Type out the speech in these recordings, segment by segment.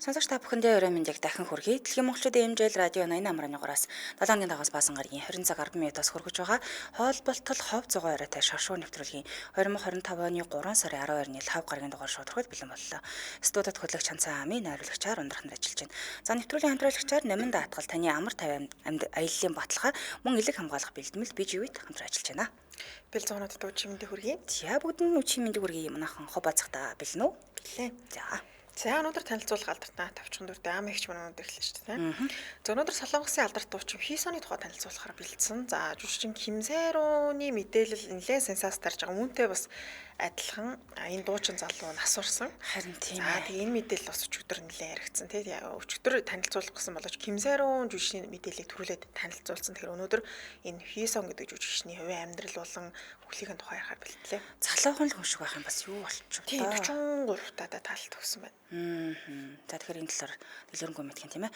Сонсогч та бүхэндээ өрөө мэндийг дахин хүргэе. Дэлхийн монголчуудын хэмжээл радио 80 амрагаас 7 өдрийн дагаас баасан гарагийн 20 цаг 10 минутаас хүргэж байгаа хоолболтол хов зугаа оройтой шаршуу нэвтрүүлгийн 2025 оны 3 сарын 12-ны 5 гарагийн дугаар шударгад бэлэн боллоо. Студид хөтлөгч Чанцаа амын найруулагчаар ундраханд ажиллаж байна. За нэвтрүүлгийн хамтраалагчаар Намин Даатгал таны амар тайван аяллаа баталгаа мөн элэг хамгаалах бэлтгэл биживэд хамтран ажиллаж байна. Бэл зуунаад дүүчин мэндийг хүргэе. За бүгд нь үчи мэндийг хүргэе манайхан хоо бацахта бэлнэ үү? Билээ. За өнөөдөр танилцуулах алдартай тавчхан дүртэй ам ихч мөн өнөөдөр эхэлж байна. За өнөөдөр Солонгосын алдарт дуучин Хисоны тухай танилцуулахаар бэлдсэн. За жүжигчин Ким Сайруны мэдээлэл нэлээд сенсац тарж байгаа. Үүнтэй бас адилхан энэ дуучин залуу нас урсан. Харин тийм. За тэгээ энэ мэдээлэл бас өчигдөр нэлээд яригдсан. Тэгээ өчигдөр танилцуулах гэсэн боловч Ким Сайрун жүжигчний мэдээллийг төрүүлээд танилцуулсан. Тэгэхээр өнөөдөр энэ Хисон гэдэг жүжигчний хувийн амьдрал болон хүлээхэн тухай ярихаар бэлтлээ. Залуухан л хүн шиг байх юм бас юу болчих вэ? 43 таа тал төгсөн байна. За тэгэхээр энэ талаар дэлгэрэнгүй мэдхийн тийм ээ.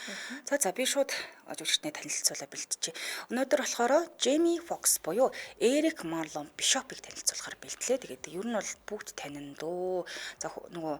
За би шууд жүжигчний танилцуулаа бэлтжээ. Өнөөдөр болохоор Джейми Фокс буюу Эрик Марлон Бишопыг танилцуулахаар бэлтлээ. Тэгээд ер нь бол бүгд танин дөө. За нөгөө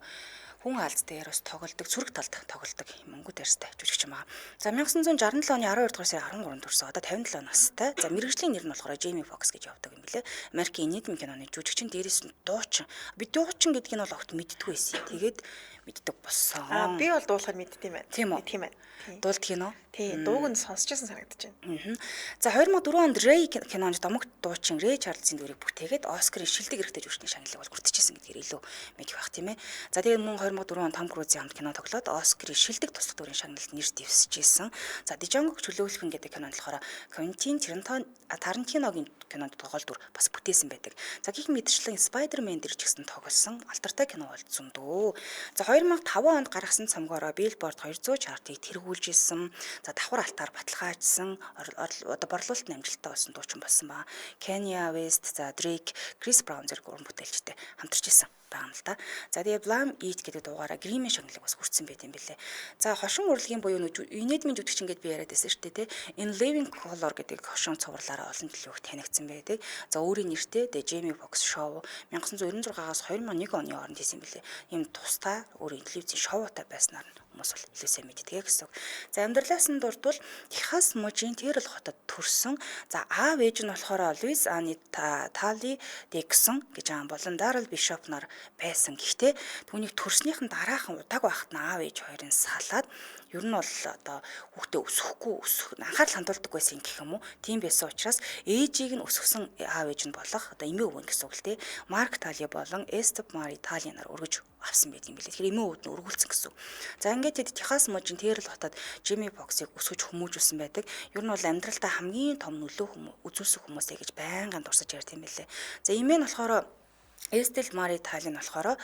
хүн хаалц дээр бас тоглодог, цүрэг талд тоглодог мөнгөд ярьстай жүжигч юм аа. За 1967 оны 12 дугаар сарын 13-нд төрсөн. Одоо 57 настай. За мэргэжлийн нэр нь болохоор Джейми Фокс гэж явдаг юм билэ. Америкийн нийтмийн киноны жүжигчин, дээрээс нь дуучин. Би дуучин гэдгийг нь бол огт мэддэггүй байсан. Тэгээд мэддэг болсон. Би бол дуулахаар мэддэм байна. Тийм ээ. Дуулдаг кино. Тийм, дууг нь сонсчихсан санагдаж байна. За 2004 онд Рэй кинонд домогт дуучин Рэй Чарльзын дүрийг бүтээгээд Оскарын шилдэг эрэгтэй жүжигчний шагналыг бол хүртэжсэн гэдгээр илүү мэдэх байх тийм ээ. За тэгээд мөн 2004 онд Том Крузийн хамт кино тоглоод Оскарын шилдэг туслах дүрийн шагналд нэр дэвсэжсэн. За Дижонгог чөлөөлөхөн гэдэг кинонд болохоор Квентин Тарантиногийн кинонд тоглолт дүр бас бүтээсэн байдаг. За гих мэдчлэн Spider-Man дэр ч гэсэн тоглосон алдартай кино болцсон дөө. За 2005 онд гаргасан цомгоороо Billboard 200 чартыг тэргүүлж ирсэн. За давхар алтаар баталгаажсан одоо борлуулалт амжилттай болсон дуучин болсон ба. Kanye West, за Drake, Chris Brown зэрэг уран бүтээлчтэй хамтарч ирсэн байгаа юм л да. За тэгээ Blame It гэдэг дуугаараа Grammy шагналыг бас хүртсэн байт юм билээ. За хошин урлагийн буюу Инэдмийн жүжигчин гэдээ би яриад байсан шүү дээ. In Living Color гэдэг хошин цувралаараа олон төлөв танигдсан байдаг. За өөрийн нэртэй The Jamie Foxx Show 1996-аас 2001 оны хооронд хийсэн билээ. Ийм тустай өөрийн телевизийн шоутай байснаар хүмүүс бол илүү сайн мэддэг гэсэн. За амьдралаас нь дурдвал Техас мужийн Тэрл хотод төрсөн. За аав ээж нь болохоор Луис Ани Тали Диксон гэж аан болон Даррел Бишоп нар байсан. Гэхдээ түүнийг төрснийхэн дараахан удааг байхад нь аав ээж хоёрын салаад ер нь бол одоо хүүхдээ өсөхгүй анхаарал хандуулдаг байсан гэх юм уу. Тийм байсан учраас ээжийг нь өсгсөн аав ээж нь болох одоо эмээ өвгөн гэсэн үг л дээ. Марк Тали болон Эстеп Мари Тали нар өргөж авсан байт юм билээ. Тэгэхээр эмээ өвд нь өргүүлсэн гэсэн. За ингээд тэд Техас мужийн Тэрл хотод Джейми Фоксыг өсгөж хүмүүжүүлсэн байдаг. Ер нь бол амьдралдаа хамгийн том нөлөө үзүүлсэн хүмүүсээ гэж байнгын дурсаж ярьд юм билээ. За эмээ нь болохоор Эстел Мари Тали нь болохоор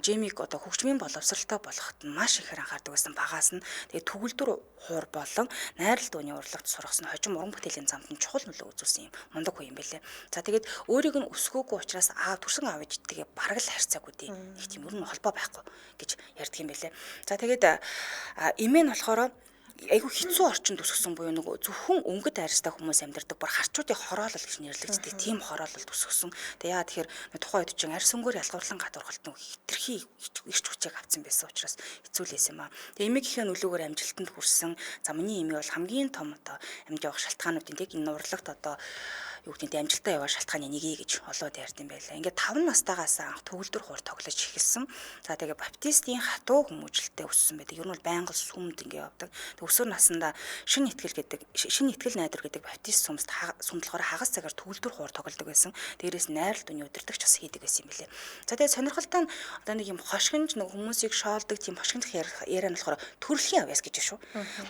Джеймиг одоо хөгжмийн боловсралтай болоход нь маш ихээр анхаардаг байсан багаас нь. Тэгээд төгөлдөр хуур болон найрал дууны урлагт сургасан хожим уран бүтээлийн замд нь чухал нөлөө үзүүлсэн юм мундаг хүн юм байлээ. За тэгээд өөрийг нь өсгөөгүй учраас төрсөн аав ээжтэйгээ бараг л харьцаагүй дээ. Нэг тийм ер нь холбоо байхгүй гэж ярьдаг юм байлээ. За тэгээд эмээ нь болохоор айгу хэцүү орчинд өсгсөн буюу нөгөө зөвхөн өнгөт хайрцтай хүмүүс амьдардаг бүр харчуудын хороолол гэж нэрлэгддэг тийм хороололд өсгсөн. Тэгээ яа тэгэхээр тухайн үед чинь арьс өнгөөр ялгуурлан гадуурхалт хитрхи ирч хүчээг авсан байсан учраас хэцүүлээс юм аа. Тэгээ эмээгийн нөлөөгөөр амжилтанд хүрсэн. За миний эмээ бол хамгийн том одоо амьд явах шалтгаануудын яг энэ урлагт одоо юу гэдэг нь амжилттай явах шалтгааны нэгийг гэж олоод ярьд юм байлаа. Ингээд 5 настайгаас анх төгөлдөр хуур тоглож эхэлсэн. За тэгээ баптистийн хатуу хүмүүжлэлтэй өссөн байдаг. Ер нь бол байнга сүмд ингээд явдаг. Өсвөр наснда шин итгэл найдвар гэдэг баптист сүмдлохоор хагас цагаар төгөлдөр хуур тоглодог байсан. Дээрээс найрал дууны удирдагч бас хийдэг байсан юм билээ. За тэгээ сонирхолтой нь одоо нэг юм хошгинж нэг хүмүүсийг шоолдог тийм хошгиндох яриа нь болохоор төрөлхийн авьяас гэж шүү.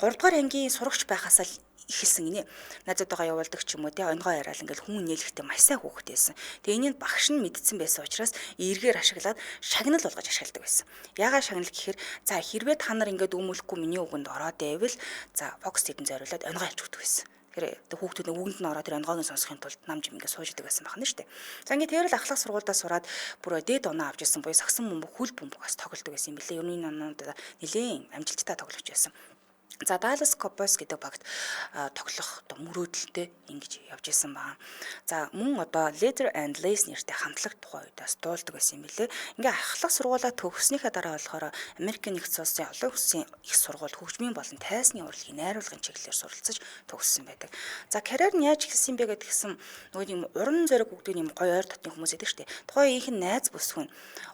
3 дугаар ангийн сурагч байхаас л ихэлсэн гинэ. Найзуудаа явуулдаг ч юм уу тий онгоо яриад ингээл хүн нээлэхтэй маш сайн хүүхдээсэн. Тэгээ энийг багш нь мэдсэн байсан учраас эргээр ашиглаад шагнал болгож ашигладаг байсан. Яагаад шагнал гэхээр за хэрвээ та нар ингээд өмөлөхгүй миний үгэнд ороод байвал за Фокс тэдэн зориулаад онгоо авч өгдөг байсан. Тэгэхээр хүүхдүүд үгэнд нь ороод тэр онгоог нь сонсохын тулд намж юм ингээд сууж идэг байсан байна шүү дээ. За ингээд тэрэл ахлах сургуульдаа сураад бүр дээд оноо авч ирсэн буюу сагсан бөмбөг хөл бөмбөгөөс тоглодог байсан юм билээ. Ерөнхий оноонд нэлээд амжилттай тоглож байсан. За Dallas Cowboys гэдэг багт тоглох одоо мөрөөдөлтэй ингэж явж исэн байна. За мөн одоо Leather and Lace нэртэй хамтлаг тухайн үед бас дуулдаг байсан юм билээ. Ингээ ахлах сургуулаа төгснөхийн дараа болохоор Америкийн нэгдсэн улсын олон улсын их сургууль хөгжмийн болон тайзны урлагийн найруулгын чиглэлээр суралцаж төгссөн байдаг. За карьер нь яаж эхэлсэн бэ гэдгсэн нөгөө юм уран зориг гэдэг юм гоё ойр дотны хүмүүс идэг штэ. Тухайн ихэнх найз бүсгүй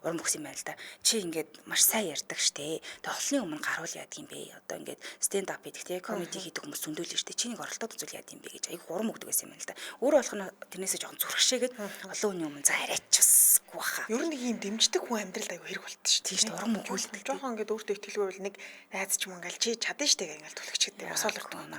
уран бүхс юм байл та. Чи ингээд маш сайн ярьдаг штэ. Тэг олонний өмнө гаруул яадаг юм бэ? Одоо ингээд stand up хийдэг те комеди хийдэг хүмүүс зөндөөлж штэ. Чинийг оролдоод үзүүл яад юм бэ гэж аяг урам өгдөг байсан юм л да. Өөр болох нь тэрнээсээ жоохон зүрхшээгээд олон хүний өмнө за арайчсгүй баха. Ер нь ийм дэмждэг хүн амьдралд аягүй хэрэг болт шүү. Тийм шүү. Урам өгүүлдэг. Жоохон ингээд өөртөө итгэлгүй бол нэг найз ч юм ингээл чи чадна штэ гэх ингээл түлхчихдээ босоолох юм.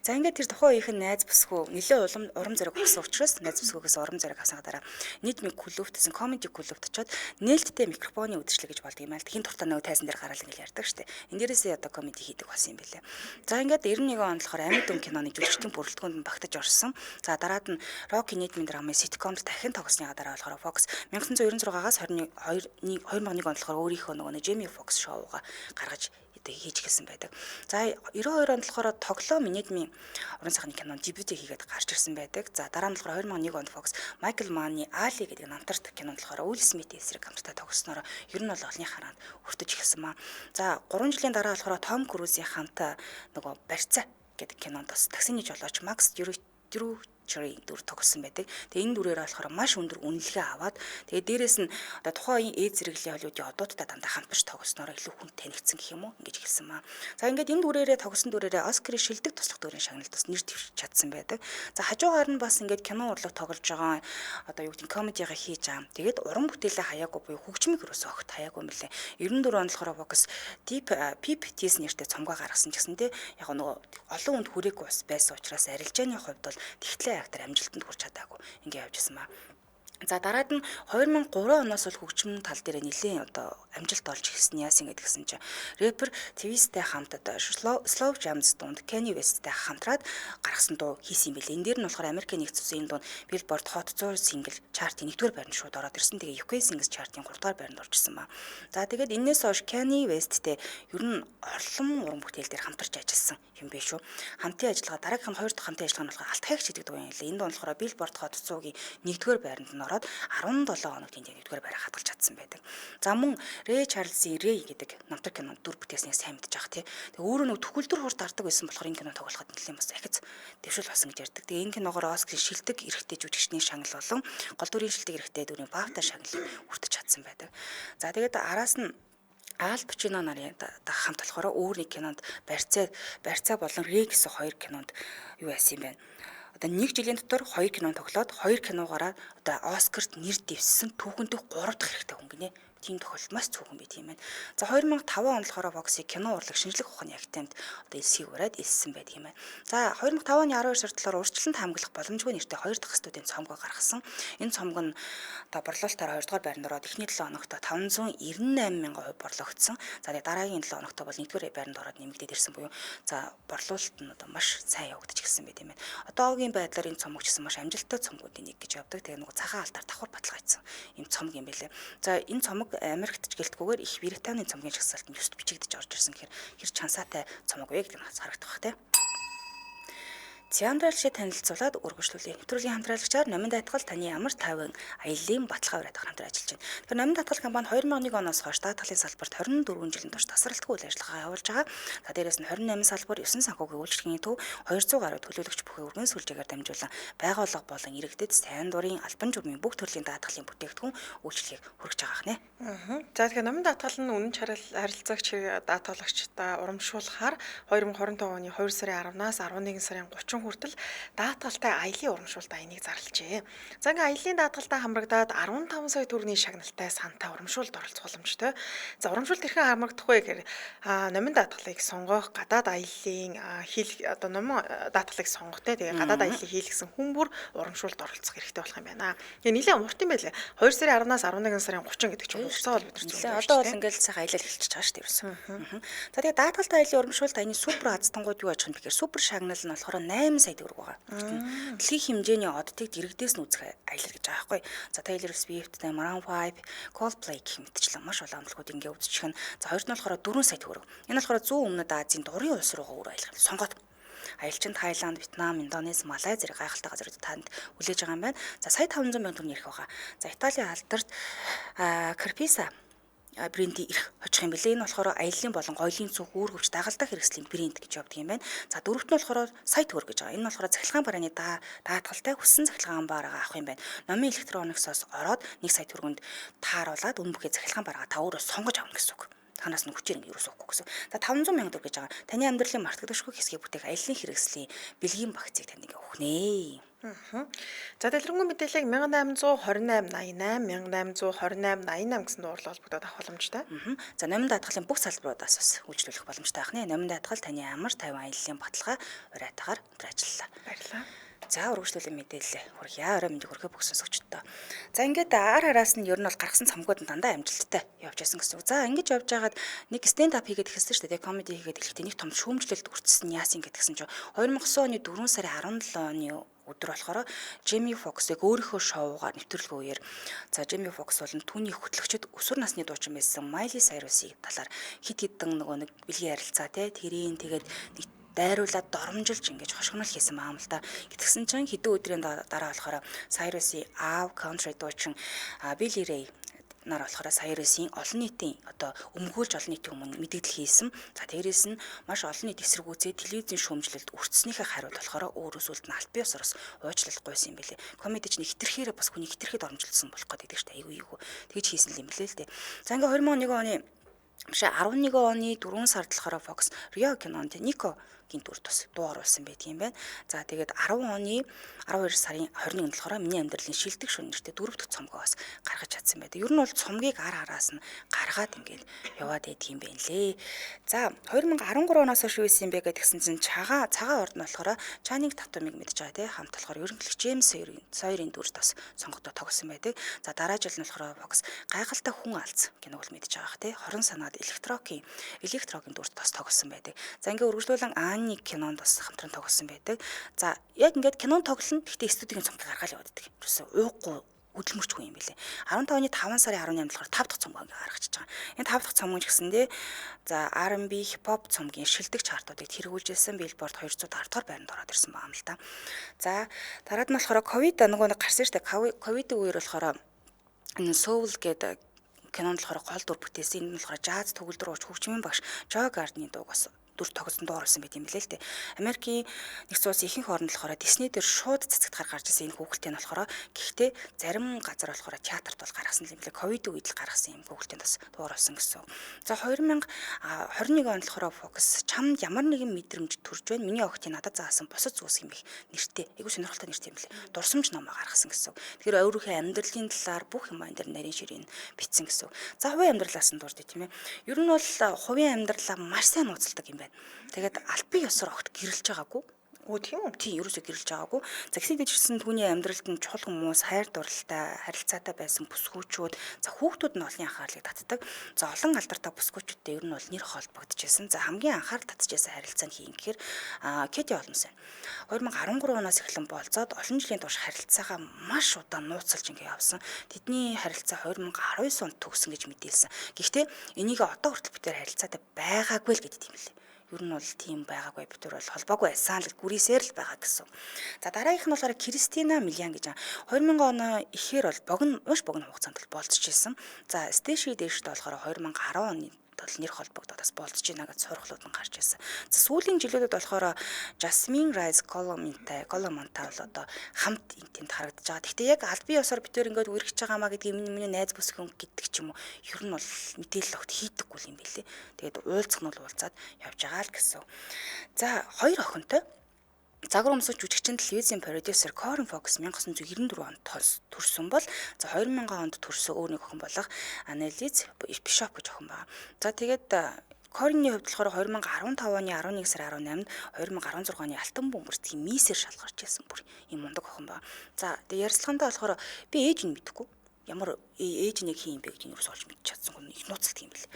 За ингээд тэр тухайн үеийн найз бүсгүй нэлээ урам зориг өгсөн учраас найз бүсгүйгээс урам зориг авсан дараа нийтмиг клубтсэн комеди клубт очиод нээлттэй микрофоны үдшилэг гэж болдог юм аа. Хин туртаа нөгөө тайзан дээр гараал ингээл ярьдаг штэ. Энд дээрээсээ одоо комеди хийдэг болсон юм билээ. За ингээд 91 он болохоор Амьд өн киноны жүжигчдийн бүрэлдэхүүнд багтаж орсон. За дараад нь Rocky нийтмийн драмын ситкомд дахин тогсны дараа болохоор Fox 1996-аас 2001 онд болохоор өөрийнхөө нөгөө Jamie Foxx шоуга гаргаж хийж эхэлсэн байдаг. За 92 онд болохоор тоглоом нийтмийн уран сайхны кинонд дебют хийгээд гарч ирсэн байдаг. За дараа нь болохоор 2001 онд Fox Michael Mann-ы Ali гэдэг намтарт кинонд болохоор Will Smith-ийн эсрэг хамтдаа тогсноор ер нь бол олонний хараанд өртөж эхэлсэн маа. За 3 жилийн дараа болохоор Tom Cruise-ийн хамтаа нөгөө Барьцаа гэдэг кинонд бас таксины жолооч Max Drury дүр тогсон байдаг. Тэгээ энэ дүрээр болохоор маш өндөр үнэлгээ аваад тэгээ дээрэс нь одоо тухайн ээж зэрэглэлийн Холливуудын одуудтай дандаа хамтарч тогсноор илүү хүн танигдсан гэх юм уу ингэж хэлсэн маа. За ингээд энэ дүрээрээ тогсон дүрээрээ Оскарын шилдэг туслах дүрийн шагналд бас нэр дэвшиж чадсан байдаг. За хажуугаар нь бас ингээд кино урлаг тоглож байгаа одоо юу гэдэг комедигаа хийж байгаа. Тэгээд уран бүтээлээ хаяагүй буюу хөгжмийг өрөөсөө огт хаяагүй юм лээ. 92 онд болохоор Fox Deep PPTS нэртэй цомгоо гаргасан ч гэсэндээ яг нөгөө олон хүнд хүрээгүй байсан учраас арилжааны хувьд бол тэгтлээ актер амжилтанд хүрч чадаагүй ингэ явж исэн маа. За дараад нь 2003 оноос бол хөгжмөн тал дээр нэлийн одоо амжилт олж ирсэн яасан гэдгсэн чинь рэпер Twist-тэй хамт одоо Slow Jams дунд Kanye West-тэй хамтраад гаргасан дуу хийсэн юм билээ. Энэ дээр нь болохоор Америкийн нэгдсэн улсын дунд Billboard Hot 100 single chart-ийн 1-р байранд шууд ороод ирсэн. Тэгээ UK Singles Chart-ийн 3-р байранд орчихсон маа. За тэгээд энээс хойш Kanye West-тэй ер нь орлон уран бүтээл дээр хамтарч ажилласан юм биш үү. Хамтын ажиллагаа дараагийн 2 дахь хамтын ажиллагаа нь болохоор Алт хайгч гэдэг дуу юм лээ. Энэ дуу болохоор Billboard Hot 100-гийн 1-р байранд нь ороод 17 хоног тэнд 1-р байраа хадгалж чадсан байдаг. За мөн Ray Charles-ийн Ray гэдэг намтар кинонд дүр бүтээснийг сайн мэдж байгаа тий. Тэгээ өөрөө нэг төгөлдөр хурд дардаг байсан болохоор энэ кино тоглоход нэлээд бас ахиц дэвшил болсон гэж ярьдаг. Тэгээ энэ киногоор Оскарын шилдэг эрэгтэй жүжигчний шагнал болон гол дүрийн шилдэг эрэгтэй дүрийн BAFTA шагналыг хүртэж чадсан байдаг. За тэгээд араас нь Ал Пачино нарын хамт болохоор өөр нэг кинонд Барьцаа болон Рэй гэсэн 2 кинонд юу яасан юм бэ? Одоо 1 жилийн дотор 2 кино тоглоод 2 киногаараа одоо Оскарт нэр дэвссэн түүхэндээ 3 дахь хэрэгтэй хүн гинэ. Тийм тохиолдол маш цөөхөн байт юм байна. За 2005 онд болохоор Fox-ийн кино урлаг шинжлэх ухааны агентанд одоо элсийг ураад элсэн байдаг юм байна. За 2005 оны 12 сард болохоор урьдчилан хамгаалах боломжгүй нэртэй 2 дахь студийн цомгоо гаргасан. Энэ цомог нь одоо борлуулалтаар 2 дугаар байранд ороод эхний 7 хоногт 598 мянган хувь борлогдсон. За тэгээд дараагийн 7 хоногт бол 1-р байранд ороод нэмэгдээд ирсэн буюу за борлуулалт нь одоо маш сайн явагдаж ирсэн байт юм байна. Одоогийн байдлаар энэ цомог ч гэсэн маш амжилттай цомгуудын нэг гэж явдаг. Тэгээ нөгөө цагаан алдар давхар баталгаа хийсэн юм цомог юм байлээ. За энэ цомог Америкт ч гэлтгүүгээр их Британийн цомгийн жагсаалтанд юуст бичигдэж орж ирсэн гэхээр хэр чансаатай цомог вэ гэдэг нь харагдах бах тий. Цяндрал шиг танилцуулаад үргэлжлүүлээ. Нэвтрүүлгийн хамтраалагчаар Номин Датгал таны ямар тавин аяллаа баталгаа бариад хамтран ажиллаж байна. Тэгэхээр Номин Датгал компани 2001 оноос хойш даатгалын салбарт 24 жилийн турш тасралтгүй үйл ажиллагаа явуулж байгаа. За дээрээс нь 28 салбар 9 санхүүгийн үйлчлэгийн төв 200 гаруй төлөөлөгч бүхий өргөн сүлжээгээр дамжуулан байгууллага болон иргэдэд сайн дурын албан журмын бүх төрлийн даатгалын бүтээгдэхүүн үйлчлэгийг хүргэж байгаа гэнэ. За тэгэхээр Номин Датгал нь үнэн харилцагч даатгалагчдаа урамшуулахаар 2025 оны 2 сарын 10-наас 11 сарын 30 хүртэл даатгалтай аялын урамшуулалтаа энийг зарлжээ. За ингээ аялын даатгалтаа хамрагдаад 15 сая төгрөгийн шагналтай санта урамшуулалт оролцох боломжтой. За урамшуулалт хэрхэн хамрагдах вэ гэхээр Номин даатгалыг сонгох, гадаад аяллаа одоо Номин даатгалыг сонгох те тэгээ гадаад аяллаа хийлгсэн хүн бүр урамшуулалт оролцох хэрэгтэй болох юм байна. Тэгээ нэлээд урт юм байлээ. 2 сарын 10-наас 11 сарын 30 гэдэг чинь хугацаа бол бид нар зөв. Одоо бол ингээл сайхан аялал эхэлчихэж байгаа шүү дээ ерөөсөн. За тэгээ даатгалтай аяллаа урамшуулалт аяны супер азтангууд юу аж ахна гэхээр супер шагнал нь болохоор 8 8 сая төгрөг байгаа. Дэлхийн хэмжээний оддыг дэрэгдээс нь үзэх аялал гэж байгаа байхгүй. За Taylor Swift, Maroon 5, Coldplay гэх мэтчлэн маш олон амтлагууд ингээ үзчих нь. За хоёрт нь болохоор 4 сая төгрөг. Энэ болохоор зүүн өмнөд Азийн дурын улс руугаа өөр аялах сонгоод аялчин Таиланд, Вьетнам, Индонез, Малай зэрэг гайхалтай газрууд танд хүлээж байгаа юм байна. За сая 500 сая төгрөг ярих байгаа. За Италийн алдарт Carpisa брендийн ирэх очих юм билээ. Энэ болохоор аяллаа болон гоёлын цүнх үүргэвч дагалдах хэрэгслийн брэнд гэж явдаг юм байна. За дөрөвт нь болохоор сая төгрөг гэж байгаа. Энэ нь болохоор цахилгаан барааны даатгалтай хүссэн цахилгаан бараагаа авах юм байна. Номын электрониксоос ороод 1 сая төгрөгөнд тааруулаад өмнө бүхий цахилгаан бараагаа та өөрөө сонгож авна гэсэн үг. Танаас нь хүчээр ингэ юусоохгүй гэсэн. За 500 сая төгрөг гэж байгаа. Таны амьдралын мартагдахгүй хэсгийг бүтээх аяллаа хэрэгслийн бэлгийн багцыг танд ингэ өгөх нэ. За дэлгэрэнгүй мэдээллийг 1828 88 1828 88 гэсэн дуурлал холбогдоод авах боломжтой. За номын даатгалын бүх салбаруудаас бас үйлчлүүлэх боломжтой байна. Номын даатгал таны амар тайван аяллаа баталгаа уриатаагаар өндөр ажиллалаа. Баярлалаа. За үргэлжлүүлэн мэдээлэл хүргье. Орой мэндийг хүргэх бүх сонсогчдоо. За ингээд ар араас нь ер нь бол гаргасан цамгууд нь дандаа амжилттай явж байсан гэсэн үг. За ингэж явж байгаад нэг стенд ап хийгээд эхэлсэн шүү дээ. Комеди хийгээд эхлэхдээ нэг том шүүмжлэлд хүртсэн яасан гэдгсэн чинь 2009 оны 4 сарын 17 оны өдөр болохоор Jamie Foxx яг өөрийнхөө шоугаар нэвтрүүлгийн үеэр за Jamie Foxx болон түүний хөтлөгчд өсвөр насны дуучин байсан Miley Cyrus-ийн талаар хит хитэн нөгөө нэг бэлгийн ярилцаа тэрийн тэгээд дайруулаад доромжилж ингэж хошгонол хийсэн маам л та. Гэтгсэн чинь хэдэн өдрийн дараа болохоор Cyrus-ийн аав country дуучин Billy Ray нар болохоор Cyrus-ийн олон нийтийн одоо өмгөөлж олон нийтийн өмнө мэдээлэл хийсэн. За дээрээс нь маш олон нийт эсэргүүцээ телевизийн шүүмжлэлд өртснийхээ хариуд болохоор өөрөө сүлд нь аль бие усраас уучлалт гуйсан юм бэлээ. Комедич нэг хитрхээрээ бас хүний хитрхэд оромжилсан болох гэдэг чинь айгүй юу. Тэгж хийсэн юм бэлээ л дээ. За ингээ 2001 оны биш 11 оны 4 сард болохоор Fox Rio кинонд Nico гин дүр тус дуу оруулсан байдаг юм байна. За тэгээд 10 оны 12 сарын 21-нд болохоор миний амьдралын шилдэг шөнө нэртэй 4 дахь цомгоо бас гаргаж чадсан байдаг. Ер нь бол цомгийг араас нь гаргаад ингээд яваад байдаг юм байна лээ. За 2013 оноос хойш юу исэн бэ гэдгсэн чинь цагаан орд нь болохоор Channing Tatum-ыг мэдж байгаа тий хамт болохоор ерөнхийлөгч James Sawyer-ийн дүр тус сонгогдоод тоглосон байдаг. За дараа жил нь болохоор Fox гайхалтай хүн алц киног мэдж байгаах тий хорон санаад электрогийн дүр тус тоглосон байдаг. За ингээд үргэлжлүүлэн Анни кинонд бас хамтран тоглосон байдаг. За яг ингээд кинонд тоглоно. Гэхдээ студийн цомог гаргаад яваад байдаг. Юусе уухгүй хөдөлмөрчгүй юм билээ. 15 оны 5 сарын 18-нд болохоор 5 дахь цомог ингээ гаргачихж байгаа. Энэ 5 дахь цомог гэсэндээ за R&B хипхоп цомгийн шилдэг чартуудыг тэргүүлжсэн Billboard 210 дугаар байранд ороод ирсэн байгаа юм л та. За дараад нь болохоор ковид нөгөө гарсан шүү дээ. Ковидын үеэр болохоор энэ Soul гэдэг кинонд болохоор гол дүр бүтээсэн. Энэ нь болохоор жаз төгөлдөр ууч хөгжмийн багш Joe Gardner-ийн дууг бас дүр тогсон дуу оруулсан байт юм билээ л дээ. Америкийн нэгдсэн улсын ихэнх орнд болохоор Disney дээр шууд цэцэгдгээр гарч ирсэн энэ хүүхэлтэй нь болохоор гэхдээ зарим газар болохоор театрт бол гаргасан юм билээ. Ковид үед л гаргасан юм хүүхэлтэй бас дуу оруулсан гэсэн. За 2021 онд болохоор Fox чамд ямар нэгэн мэдрэмж төрж байна. Миний огтын надад заасан бусад зүйлс юм их нэртэй. Айгуу сонирхолтой нэртэй юм билээ. Дурсамж номоо гаргасан гэсэн. Тэгэхээр өөрийнхөө амьдралын талаар бүх юм энэ дэр нарийн ширийн бичсэн гэсэн. За хувийн амьдралаас нь дурд тийм ээ. Ер нь бол хувийн амьдралаа маш сайн нууцладаг юм байна. Тэгээд албан ёсоор огт гэрэлж байгаагүй. Өө тийм үү? Тийм, ерөөсөө гэрэлж байгаагүй. За гэсэд ичсэн түүний амьдралд нь чухал хүмүүс, хайр дурлалтай, харилцаатай байсан бүсгүүчүүд, за хүүхдүүд нь олон анхаарлыг татдаг. За олон алдартай бүсгүүчүүдтэй ер нь бол нэр холбогдчихсэн. За хамгийн анхаарал татчихсан харилцаа нь хин гэхээр Кэти Олмс байна. 2013 оноос эхлэн болцоод олон жилийн турш харилцаагаа маш удаан нууцлж ингэ явсан. Тэдний харилцаа 2019 онд төгсөн гэж мэдээлсэн. Гэхдээ энийг одоо хүртэл бид харилцаатай байгаагүй л гэдэг юм лээ. Ер нь бол тийм байгаагүй бид нар бол холбоогүй байсан л гүрийсээр л байгаа гэсэн. За дараагийнх нь болохоор Кристина Миллиан гэж 2000 оны ихээр бол маш богино хугацаанд болцож ирсэн. За Стеши дэшд болохоор 2010 оны нэр холбогдоод бас болцож байна гэж сургалууд нь гарч ирсэн. За сүүлийн жилүүдэд болохоор Jasmine Rice Colomonтай бол одоо хамт энтэнд харагдаж байгаа. Гэхдээ яг аль бие ёсоор бид ингээд үргэж байгаамаа гэдгийг миний найз бүсгэн гэдэг ч юм уу. Ер нь бол мэдээлэл огт хийдэггүй юм билээ. Тэгээд уулзах нь бол уулзаад явж байгаа л гэсэн. За хоёр охинтой Загвар өмсөж жүжигчин телевизийн продюсер Corin Fox 1994 онд төрсөн бол за 2000 онд төрсөн өөр нэг охин болох Annalise Bishop гэж охин байна. За тэгээд Корины хувьд болохоор 2015 оны 11 сарын 18-нд 2016 оны Алтан бөмбөрцгийн миссээр шалгарч байсан бүр юм мундаг охин байна. За тэгээд ярьцлагандаа болохоор би ээж нь мэдэхгүй. ямар ээж нэг хин юм бэ гэж юус олж мэдчих чадсан хүн их нууцлдаг юм бэл.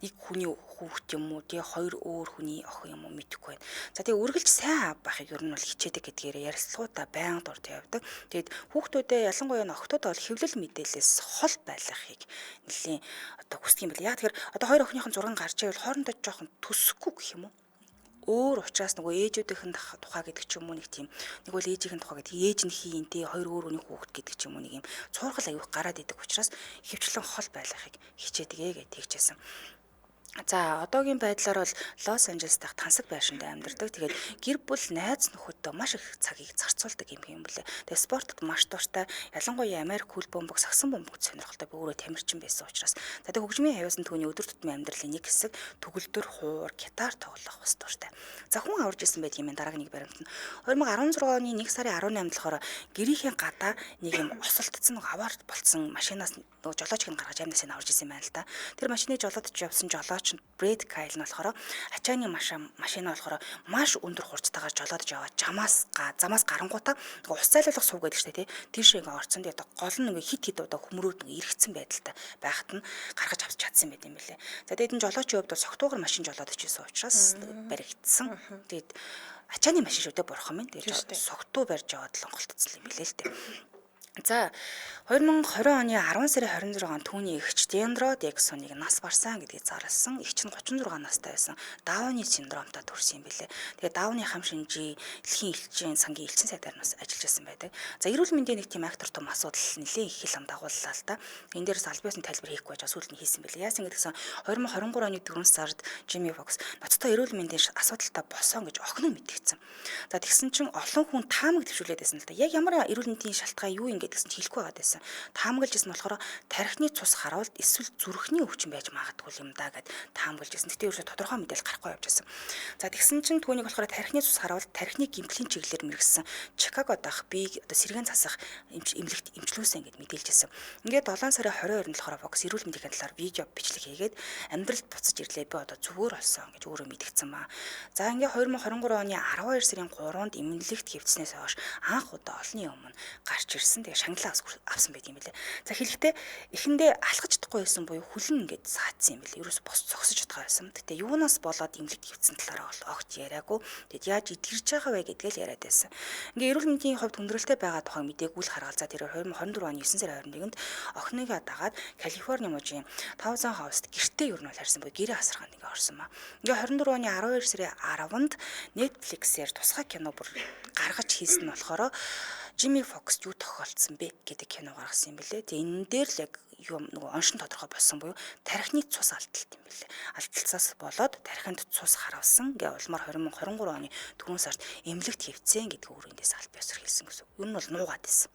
Нэг хүний хүүхд юм уу, тэгээ хоёр өөр хүний охин юм уу мэдэхгүй байна. За тэгээ үргэлж сайн аав байхыг ер нь бол хичээдэг гэдгээр ярилцлагуудаа байнга дурд явдаг. Тэгээд хүүхдүүдээ ялангуяа охтууд бол хэвлэл мэдээлэлээс хол байлгахыг нэлийн одоо хүсдэг юм бэл. Яг тэгэхээр одоо хоёр охиныхон зураг гарч ивэл хоорондоо жоохон төсөхгүй гэх юм уу? Өөр учраас нөгөө ээжүүдийнхэн тухай гэдэг ч юм уу нэг тийм нэг бол ээжийнхэн тухай гэдэг ээж нь хийн тий хоёр өөр хүний хүүхэд гэдэг ч юм уу нэг юм цуурхал аюух гараад идэг учраас хөвчлэн хол байлгахыг хичээдэг гэж тэгжсэн. За одоогийн байдлаар бол Лос Анжелес дахь тансаг байшинд амьдардаг. Тэгээд гэр бүл найз нөхөдөө маш их цагийг зарцуулдаг юм блэ. Тэгээд спортод маш дуртай. Ялангуяа Америк хөл бөмбөг, сагсан бөмбөг сонирхолтой би өөрөө тамирчин байсан учраас. За тэгээд хөгжмийн хавьяасан түүний өдөр тутмын амьдралын нэг хэсэг төгөлдөр, хуур, гитар тоглох бас дуртай. За хүн аварж исэн байт юм дараагийн нэг баримт нь 2016 оны 1 сарын 18-нд болохоор гэрийнхээ гадаа нэг юм осолтцсон аваар болцсон машинаас нөгөө жолоочийг гаргаж амнаас нь аварж исэн юм байна л да. Тэр машины жолоодч явсан жолооч Брэд Кайл нь болохоор ачааны машина болохоор маш өндөр хурцтайгаар жолоодж яваад замаас гарангуудаа нөгөө ус зайлуулах сууг гэдэг чинь тийшээ ингээ орцсон. Тэгээд гол нь ингээ хит удаа хөмрөөд ингээ эргэцсэн байдалтай байхад нь гаргаж авч чадсан байт юм билээ. За тэгээд энэ жолоочийн хувьд согтуугар машин жолоодж исэн учраас баригдсан. Тэгээд ачааны машин шүү дээ бурхан минь. Тэгээд согтуу барьж яваад л онголтцсон юм билээ л дээ. За 2020 оны 10 сарын 26-нд түүний эгч Дендро Дексоныг нас барсан гэдгийг зарласан. Эгч нь 36 настай байсан. Дауны синдромтой төрсөн юм билээ. Тэгээд Дауны хам шинжийн дэлхийн элчин сангийн элчин сайдаар нас ажиллаж байсан байдаг. За эрүүл мэндийн нэг тийм актор том асуудал нэлээд их хэл ам дагууллаа л да. Энэ дээрээс аль биесний тайлбар хийхгүй байж сүүлд нь хийсэн билээ. Яасан гэдгсэн 2023 оны 4 сард Jimmy Fox ноцтой эрүүл мэндийн асуудалтай босон гэж охин нь мэдгэцэн. За тэгсэн чинь олон хүн таамаг төвшүүлээд байсан л да. Яг ямар эрүүл мэндийн шалтгаан юу гэсэн ч хэлэхгүй байгаад байсан. Таамаглажсэн болохоор тархины цус харуулт эсвэл зүрхний өвчин байж магадгүй юм да гэд таамаглажсэн. Тэгтээ ерөөсө тодорхой мэдээлэл гарахгүй явж байсан. За тэгсэн чинь түүнийг болохоор тархины цус харуулт тархины гэмтлийн чиглэлээр мэргэсэн Чикаго дахь би одоо сэргэн засах эмнэлэгт эмчлүүлсэн гэд мэдээлжсэн. Ингээд 7 сарын 22-нд болохоор Fox эрүүл мэндийн талаар видео бичлэг хийгээд амьдралд буцаж ирлээ би одоо зүгээр болсон гэж өөрөө мэдгдсэн маа. За ингээд 2023 оны 12 сарын 3-нд эмнэлэгт хэвтснээс хойш анх удаа олонний өмнө гарч ирсэн. Шанглаа авсан байт юм билээ. За хэлэхдээ эхэндээ алхаж чадахгүй байсан буюу хүлэн ингээд саадсан юм билээ. Ерөөс бос зогсож чадгаа байсан. Гэтэ юунаас болоод эмнэлэгт хэвтсэн талаараа бол огт яриаггүй. Тэгэд яаж идэрч байгаа вэ гэдгээл яриад байсан. Ингээ эрүүл мэндийн хувьд хүндрэлтэй байгаа тухай мдэггүй л харгал. За тэр 2024 оны 9 сарын 21-нд охиныгаа дагаад Калифорни мужийн 500 хауст гэртээ ер нь харсан буюу гэрээ асарханд ингээ орсон маа. Ингээ 24 оны 12 сарын 10-нд Netflix-ээр тусгай кино бүр гаргаж хийсэн нь болохоор Jimmy Fox юу тохиолдсон бэ гэдэг кино гаргасан юм билээ. Тэгээ энэ дээр л яг юм нөгөө оншин тодорхой болсон буюу тархины цус алдалт юм билээ. Алдалцаас болоод тархинд цус харавсан. Ингээ улмаар 2023 оны 4 сард эмнэлэгт хэвцэн гэдэг өөрөөндөөс аль биесээр хэлсэн гэсэн. Юу нь бол нуугаад байсан.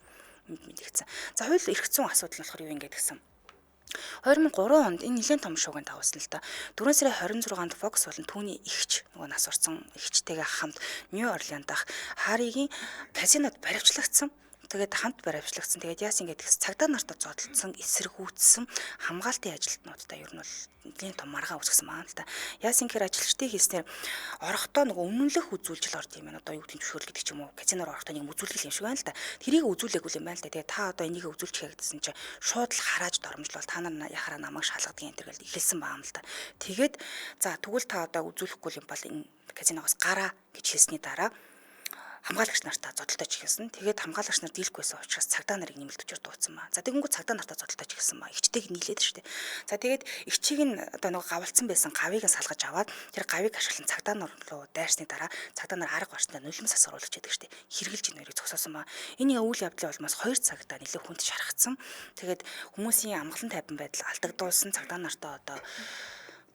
Мэдгдсэн. За хууль эрх зүйн асуудал нь болохоор юу ингэ гэсэн. 2003 онд энэ нэлээд том шуугинд давсан л да. 4 сарын 26-нд Fox болон түүний эгч нөгөө нас орсон эгчтэйгээ хамт Нью Орлеанд дах Харригийн казинод баривчлагдсан. Тэгээд хамт баривчлагдсан. Тэгээд яасан гэдэг цагдаа нартаа зодтолсон, эсэргүүцсэн хамгаалтын ажилтнуудтай ер нь бол нэлийн том маргаа үүсгэсэн маа л да. Яасан гэхээр ажилчдын хийснээр орохдоо нөгөө өмнөлөх үзүүлжил орд юм байна. Одоо юу гэдэг зөвшөөрөл гэдэг ч юм уу. Казиноор орохдоо нэг үзүүлэл юм шиг байна л да. Тэрийг үзүүлээгүй юм байна л да. Тэгээд та одоо энийг үзүүлчих гэсэн чинь шууд л харааж доромжлол та нар яхаараа намайг шалгадаг юм тэр гэл эхэлсэн баам л да. Тэгээд за тэгвэл та одоо үзүүлэхгүй юм бол энэ казиногоос гараа гэж хэлсний дараа хамгаалагч нартаа зодтолтойч ихсэн. Тэгээд хамгаалагч нар дийлэхгүй байсан учраас цагдаа нарыг нэмэлт өчөр дууцсан маа. За тэгэнгүүт цагдаа нартаа зодтолтойч ихсэн маа. Эгчтэйг нийлээд штэ. За тэгээд эгчийг нь одоо нэг гавалцсан байсан гавыг нь салгаж аваад тэр гавыг ашиглан цагдаа нар руу дайрсны дараа цагдаа нар арга барьснаа нулимс асгаруулж яадаг штэ. Хэрглэж нэрийг зогсоосон маа. Энэ үйл явдлын улмаас 2 цагдаа нэлээд хүнд шархацсан. Тэгээд хүмүүсийн амгалан тайван байдал алдагдуулсан цагдаа нартаа одоо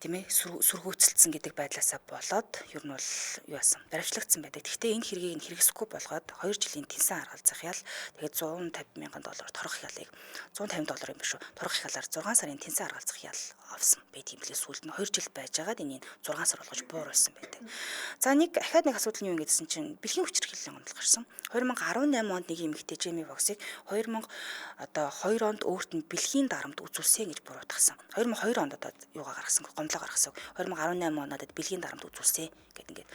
тийм ээ сүргүүцэлсэн гэдэг байдлаасаа болоод ер нь бол юу яасан баривчлагдсан байдаг. Гэхдээ энэ хэргийг нь хэрэгсэхгүй болгоод 2 жилийн тэнсэн аргалзах ял тэгээд $150,000 торгох ялыг $150 юм биш үү. Торгох ялаар 6 сарын тэнсэн аргалзах ял авсан байт юм билээ. Сүүлд нь 2 жил байжгаад энийг 6 сар болгож бууруулсан байдаг. За нэг ахаад нэг асуудал нь юу гэдсэн чинь бэлгийн хүчирхийллийн онол гарсан. 2018 онд нэг эмэгтэй Jimmy Fox-ыг 2 онд өөрт нь бэлгийн дарамт үзүүлсэн гэж буруутгасан. 2002 онд одоо юугаа гаргасан гаргасан. 2018 онд бэлгийн дарамт үзүүлсэн гэдэг ингээд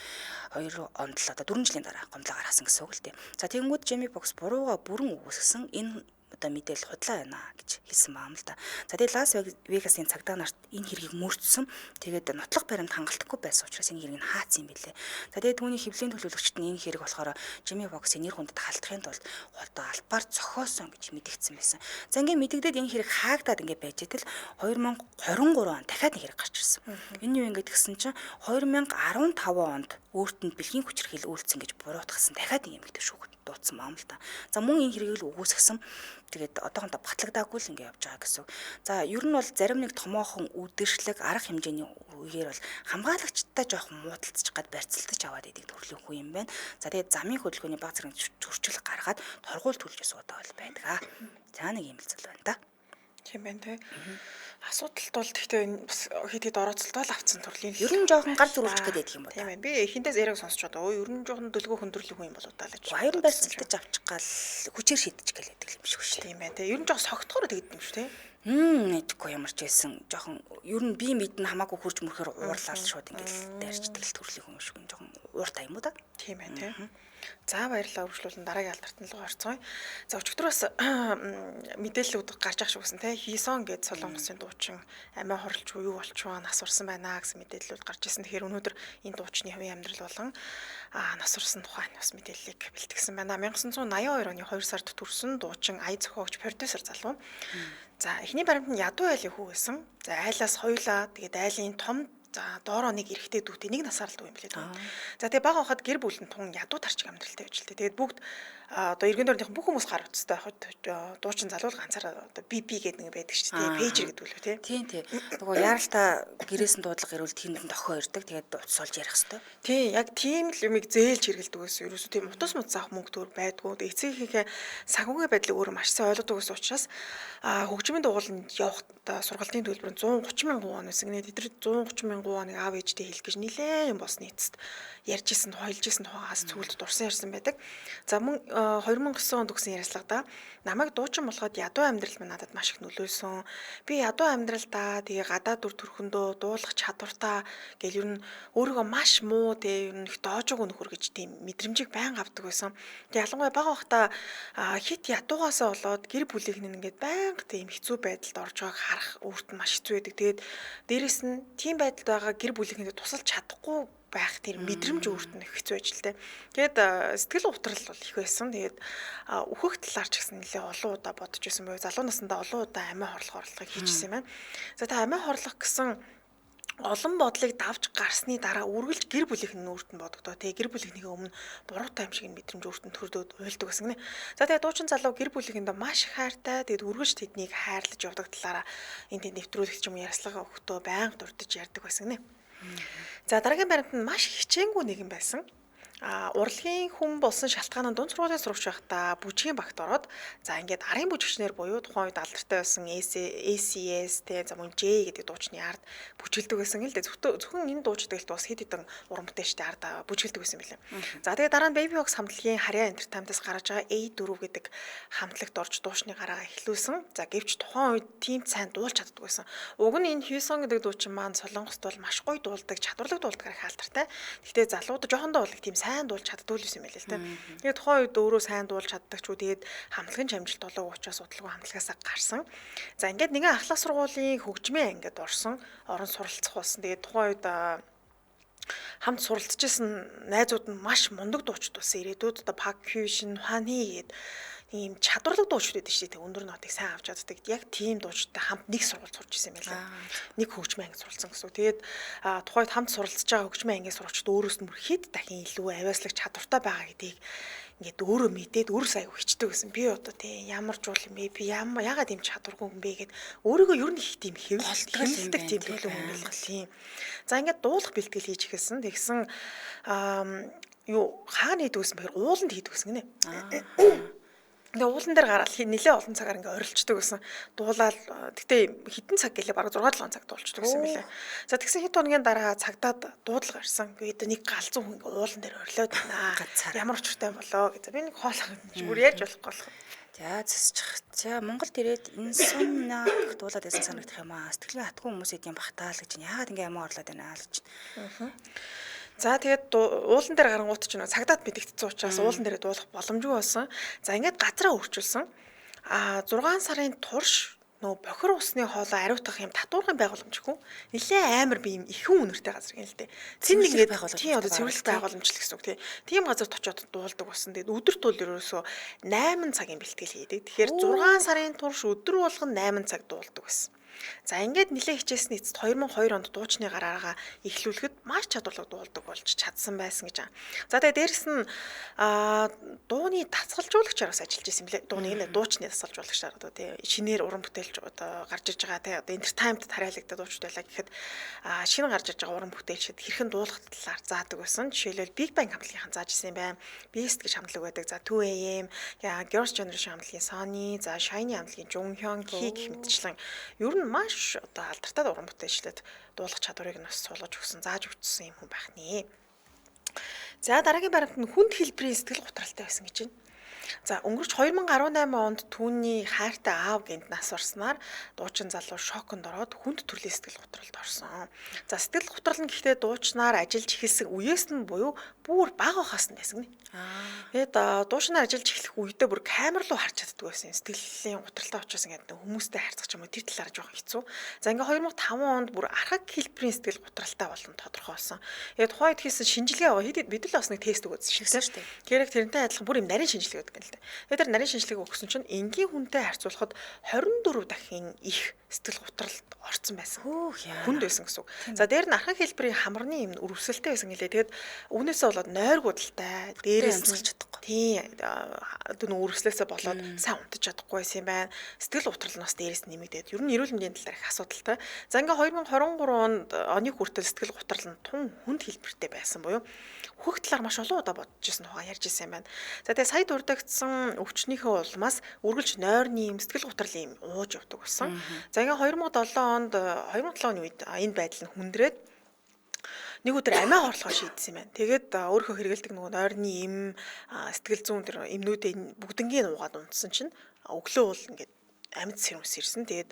2 онд л одоо 4 жилийн дараа гомдлоо гаргасан гэсэн үг л дээ. За тэгэнгүүт Jimmy Fox бурууга бүрэн үгүйсгсэн. Энэ одоо мэдээлэл худлаа байна гэж хэлсэн байна л да. За тэгээд Лас Вегасын цагдаа нарт энэ хэргийг мөрдсөн. Тэгээд нотлох баримт хангалтгүй байсан учраас энэ хэргийг хаацсан юм билээ. За тэгээд түүний хэвлэлийн төлөөлөгчд нь энэ хэрэг болохоор Жими Фоксийн нэр хүндэд халдахын тулд одоо албаар зохиосон гэж мэдэгдсэн байсан. За ингээд мэдэгдээд энэ хэрэг хаагдаад ингээд байж итэл 2023 он дахиад нэг хэрэг гарч ирсэн. Энэ юу ингээд гэсэн чинь 2015 онд өөрт нь бэлгийн хүчирхийл үйлцсэн гэж буруутгасан дахиад нэг эмэгтэй шүүхэд дуудсан юм л да. За мөн энэ хэргийг л үгүйсгсэн. Тэгээд одоохондоо батлагдаагүй л ингээд явж байгаа гэсэн. За ер нь бол зарим нэг томоохон үдиршлэг арга хэмжээний үеэр бол хамгаалагчтай жоохон муудалцчих гад барьцалтаж аваад идэг төрлийн хүү юм байна. За тэгээд замын хөдөлгөөний баг зэрэг зөрчил гаргаад торгуул төлж өсгөөд бол байдаг. За нэг юм л зүйл байна да. Тийм байна те. Асуудалт бол гэхдээ энэ бас хэд хэд орооцолтол авцсан төрлийн ер нь жоохон гар зүрүүлчих гээд юм байна. Тийм байна. Би эхэндээс яриг сонсч одоо ер нь жоохон дөлгөө хөндөрлөх юм болоо даа л гэж. Баярн барьцалтаж авчих гал хүчээр шийдэж гэлээдэг юм шиг шүү дээ. Тийм байна те. Ер нь жоохон согтохоор тэгдэв юм шүү те. Мэдгүй ямар ч байсан жоохон ер нь би мэднэ хамаагүй хурж мөрөхөр уурлаад шууд ингээд дайрчдаг л төрлийн хүн шиг жоохон ууртай юм уу да. Тийм байна те. За баярлалаа үргэлжлүүлэн дараагийн алдарт нь руу орцгоё. За өчигдрөөс мэдээллүүд гарч ах шүүсэн те. Хийсон гээд Солонгосын дуучин амиа хорлож юу болчихоо нас урсан байна гэсэн мэдээллүүд гарч ирсэн. Тэгэхээр өнөөдөр энэ дуучны хувийн амьдрал болон нас урсан тухайн бас мэдээллийг бэлтгэсэн байна. 1982 оны 2 сард төрсэн дуучин ая зохиогч продюсер залуу. За эхний баримт нь ядуу айлын хүү байсан. За айлаас хоёулаа тэгээд айлын том за доороо нэг эрэгтэй дүүтэй нэг насаар л дүү юм билээ дүү. За тэгээ бага хахад гэр бүл нь тун ядуу тарчиг амьдралтай байж л дээ. Тэгээд бүгд одоо эргэн тойрныхан бүх хүмүүс гар утастай байхад дуучин залуу ганцаараа одоо BB гэдэг нэг байдаг ч тийм пэйжер гэдэг үл үү тийм. Нөгөө яаралтай гэрээс нь дуудлага ирвэл тэнд нь тохио ирдэг. Тэгээд уцсуулж ярих хэвээр. Тийм яг тийм л юмыг зээлж хэрэгэлдэг гэсэн. Ерөөсөө тийм утас мут заах мөнгө төр байдгүй. Эцэгийнхээ санхүүгийн байдлыг өөрөө маш сайн ойлгодог гэсэн учраас хөгжмийн дугууланд явах сургалтын төлбөр нь 130 мянган вон байсан. Тэд 130 мянган воныг аав ээжтэй хэлэх гэж нилээн босны эцэст ярьж исэн, хойлж исэн тухайгаас цүлд дурсан ярьсан байдаг. За мөн 2009 онд өгсөн ярилцлагада намайг дуучин болгоод ядуу амьдрал минь надад маш их нөлөөлсөн. Би ядуу амьдралдаа тэгээ гадаад дүр төрхөндөө дуулах чадвартай гэл ер нь өөрийгөө маш муу тэгээ ер нь их доожоогүй нөхөр гэж тийм мэдрэмжийг байнга авдаг байсан. Тэгээ ялангуяа бага бахта хит ядуугаасаа болоод гэр бүлийнх нь ингээд байнга тийм хэцүү байдалд орж байгааг харах өөрт нь маш хэцүү байдаг. Тэгээд дээрэс нь тийм байдалд байгаа гэр бүлийнхэндээ тусалж чадахгүй байх тэр мэдрэмж өөрт нь хэцүү байж л тэ. Тэгээд сэтгэл утрал бол их байсан. Тэгээд өөхөх талаар ч гэсэн нэлээ олон удаа бодож байсан байв. Залуу наснда олон удаа амиа хорлох орлогыг хийжсэн юм байна. За та амиа хорлох гэсэн олон бодлыг давж гарсны дараа үргэлж гэр бүлийнх нь өөрт нь бодогдоо. Тэгээ гэр бүлийнхнийхээ өмнө буруутай юм шиг мэдрэмж өөрт нь төрдөөд уйлдаг гэсэн гинэ. За тэгээ дуучин залуу гэр бүлийнхэндээ маш их хайртай. Тэгээд үргэлж тэднийг хайрлаж явдаг талаараа энэ тэнд нэвтрүүлэгч юм ярьслага өгтөө байнга дурдж ярьдаг байсан гинэ. За дараагийн баримт нь маш хичээнгүй нэгэн байсан. Урлагийн хүн болсон шалтгаан нь дунд сургуулийн сурагч байхдаа бүжгийн багт ороод за ингээд арын бүжигчнэр буюу тухайн үед алдартай байсан ACS тэ за мөн J гэдэг дуучны ард бүжгэлдэг байсан л дээ. Зөвхөн энэ дуучид гэлт бас хэд хэдэн урамтай штэ ард бүжгэлдэг байсан билээ. За тэгээ дараа нь Baby Box хамтлагийн Харьяа Entertainment-аас гарч байгаа A4 гэдэг хамтлагт орж дуучны гараа эхлүүлсэн. За гэвч тухайн үед тийм сайн дуулж чаддаг байсан. Уг нь энэ Hillsong гэдэг дуучин маань Солонгост бол маш гоё дуулдаг, чадварлаг дуулдаг их алдартай. Гэхдээ залууд жоохондоо бол тийм сайн дуулж чаддгүй юм байл л тэ. Тэгээд тухайн үед өөрөө сайн дуулж чаддаг ч үү тэгээд хамтлагын амжилт болоогүй учраас удалгүй хамтлагаасаа гарсан. За ингээд нэгэн ахлах сургуулийн хөгжмийн ангид орсон, орон суралцах болсон. Тэгээд тухайн үед хамт суралцж исэн найзууд нь маш мундаг дуучид болсон. Ирээдүйд одоо Park Hyun, Hwan Hee гээд ийм чадварлаг дуучид байдаг шүү дээ. Өндөр нотыг сайн авч чаддаг. Яг тийм дуучидтай хамт нэг сургууль сурч ирсэн юм байна. Нэг хөгжмийн анги суралцсан гэсэн. Тэгээд тухайд хамт суралцж байгаа хөгжмийн ангийн сурагчид өөрөөс нь бүр хэд дахин илүү авиаслаг чадвартай байгаа гэдгийг ингээд өөрөө мэдээд өөрөө аяг хичдэг гэсэн. Би одоо тийм ямар жуул юм бэ? Би яагаад ийм чадваргүй юм бэ гэд өөрийгөө ер нь их тийм хэвлэлдэг тийм төлөв юм л тийм. За ингээд дуулах бэлтгэл хийж эхэлсэн. Тэгсэн юу хаана хийдэг гэсэн бэхээр ууланд хийдэг гэсэн гинэ. Тэгээ уулан дээр гараад нэлээ олон цагаар ингээ орилчдаг гэсэн. Дуулаад гэтээ хитэн цаг гэлээ бараг 6-7 цаг дуулчдаг гэсэн мэлээ. За тэгсэн хэд хоногийн дараа цагдаад дуудлага гарсан. Гэхдээ нэг галзуу хүн ингээ уулан дээр орилоод байна. Ямар учиртай болоо гэж. Би нэг хоолоо бүр ярьж болохгүй болох. За зэсчих. За Монголд ирээд энэ сумнаг дуулаад байсан санагдах юм аа. Сэтгэлээ хатгүй хүмүүсэд юм бахтаал гэж. Яагаад ингээ амаа орлоод байна л гэж. За тэгээд уулан дээр гарангуут ч цагдаад мэдэгдсэн учраас уулан дээрээ дуулах боломжгүй болсон. За ингээд газраа өөрчилсөн. 6 сарын турш нөө бохир усны хоолой ариутгах юм татваргын байгууламжгүй нэлээ амар би юм ихэн үнэртэй газар гэнэ л дээ. Цэвэрлэх Цэвэрлэх байгууламж тий одоо цэвэрлэх байгууламж л гэсэн үг тий. Тийм газар очиод дуулдаг болсон. Тэгээд өдөрт бол ерөөсөө 8 цагийн бэлтгэл хийдэг. Тэгэхээр 6 сарын турш өдөр болгон 8 цаг дуулдаг байсан. За ингээд нэлээ хичээсний эцэст 2002 онд дуучны гараараа эхлүүлэхэд маш чадварлаг дуулдаг болж чадсан байсан гэж байна. За тэгээ дээрэс нь дууны дасгалжуулагчаар бас ажиллаж байсан юм лээ. Дууны нэ дуучны дасгалжуулагчаар одоо тий шинээр уран бүтээлч одоо гарч ирж байгаа тий одоо entertainment тариалагдаад дуучид байлаа гэхэд шинэ гарч ирж байгаа уран бүтээлчид хэрхэн дуулах талаар заадаг байсан. Жишээлбэл Big Bang хамтлагийнхан зааж ирсэн юм байна. Beast гэж хамтлаг байдаг. За 2AM, Girls' Generation хамтлагийн Sunny, за Shiny хамтлагийн Jonghyun, Ki гэх мэтчлэн ер нь маш одоо алдартай уран бүтээлчлээд дуулах чадварыг нь бас суулгаж өгсөн, зааж өгсөн юм хүн байх нэ. За дараагийн баримт нь хүнд хэлбэрийн сэтгэл готралтай байсан гэж байна. За өнгөрч 2018 онд түүний хайртай аав гэнт нас барснаар дуучин залуу шоконд ороод хүнд төрлийн сэтгэл готролд орсон. За сэтгэл готрол нь гэхдээ дуучнаар ажиллаж эхэлсэн үеэс нь буюу бүр бага хаас нь байсан гэнэ. Тэгээд дуучнаар ажиллаж эхлэх үедээ бүр камер руу харж чаддаг байсан. Сэтгэлийн готролтой учраас ингээд хүмүүстэй харьцах юм уу тэр талаар жоох хэцүү. За ингээ 2005 онд бүр архаг хэлбэрийн сэтгэл готролтой болон тодорхой болсон. Тэгээд тухайд хийсэн шинжилгээ байгаа. Бид л бас нэг тест өгөөсөн шүү дээ. Тэрэг тэрнтэй адилхан бүр юм нарийн шинжилгээ өгдөг юм л дээ. Тэгээд тэр нарийн шинжилгээг өгсөн чинь энгийн хүнтэй харьцуулахад 24 дахин их сэтгэл готролд орсон байсан. Хүнд байсан гэсэн үг. За дээр нь архаг хэлбэрийн хамарны юм өрөвсөлтэй байсан гэлээ. Тэгээд үүнээсээ болоод нойр гудалтай, дээрээс нь чадахгүй. Тийм. Одоо өрөвслөөсөө болоод сайн унтаж чадахгүй байсан юм байна. Сэтгэл готрол нь бас дээрээс нэмэгдээд. Ер нь эрүүл мэндийн талаар их асуудалтай. За ингээ 2023 оны хүртэл сэтгэл готрол нь тун хүнд хэлбэртэй байсан буюу хөх талаар маш олон удаа бодож ирсэн тухай ярьж ирсэн юм байна. За тэгээ сая дурддагдсан өвчнийхөө улмаас үргэлж нойрны юм сэтгэл готролын юм ууж явдаг байсан. За ингээ 2007 онд 2007 оны үед энэ байдал нь хүндрээд нэг өдөр амиа хорлохоо шийдсэн юм байна. Тэгээд өөрийнхөө хэрэгэлдэг нөгөө нойрны им сэтгэл зүйн тэр эмнүүдээ бүгднгийн уугаад унтсан чинь өглөө бол ингээд амьд сэрэмс ирсэн. Тэгээд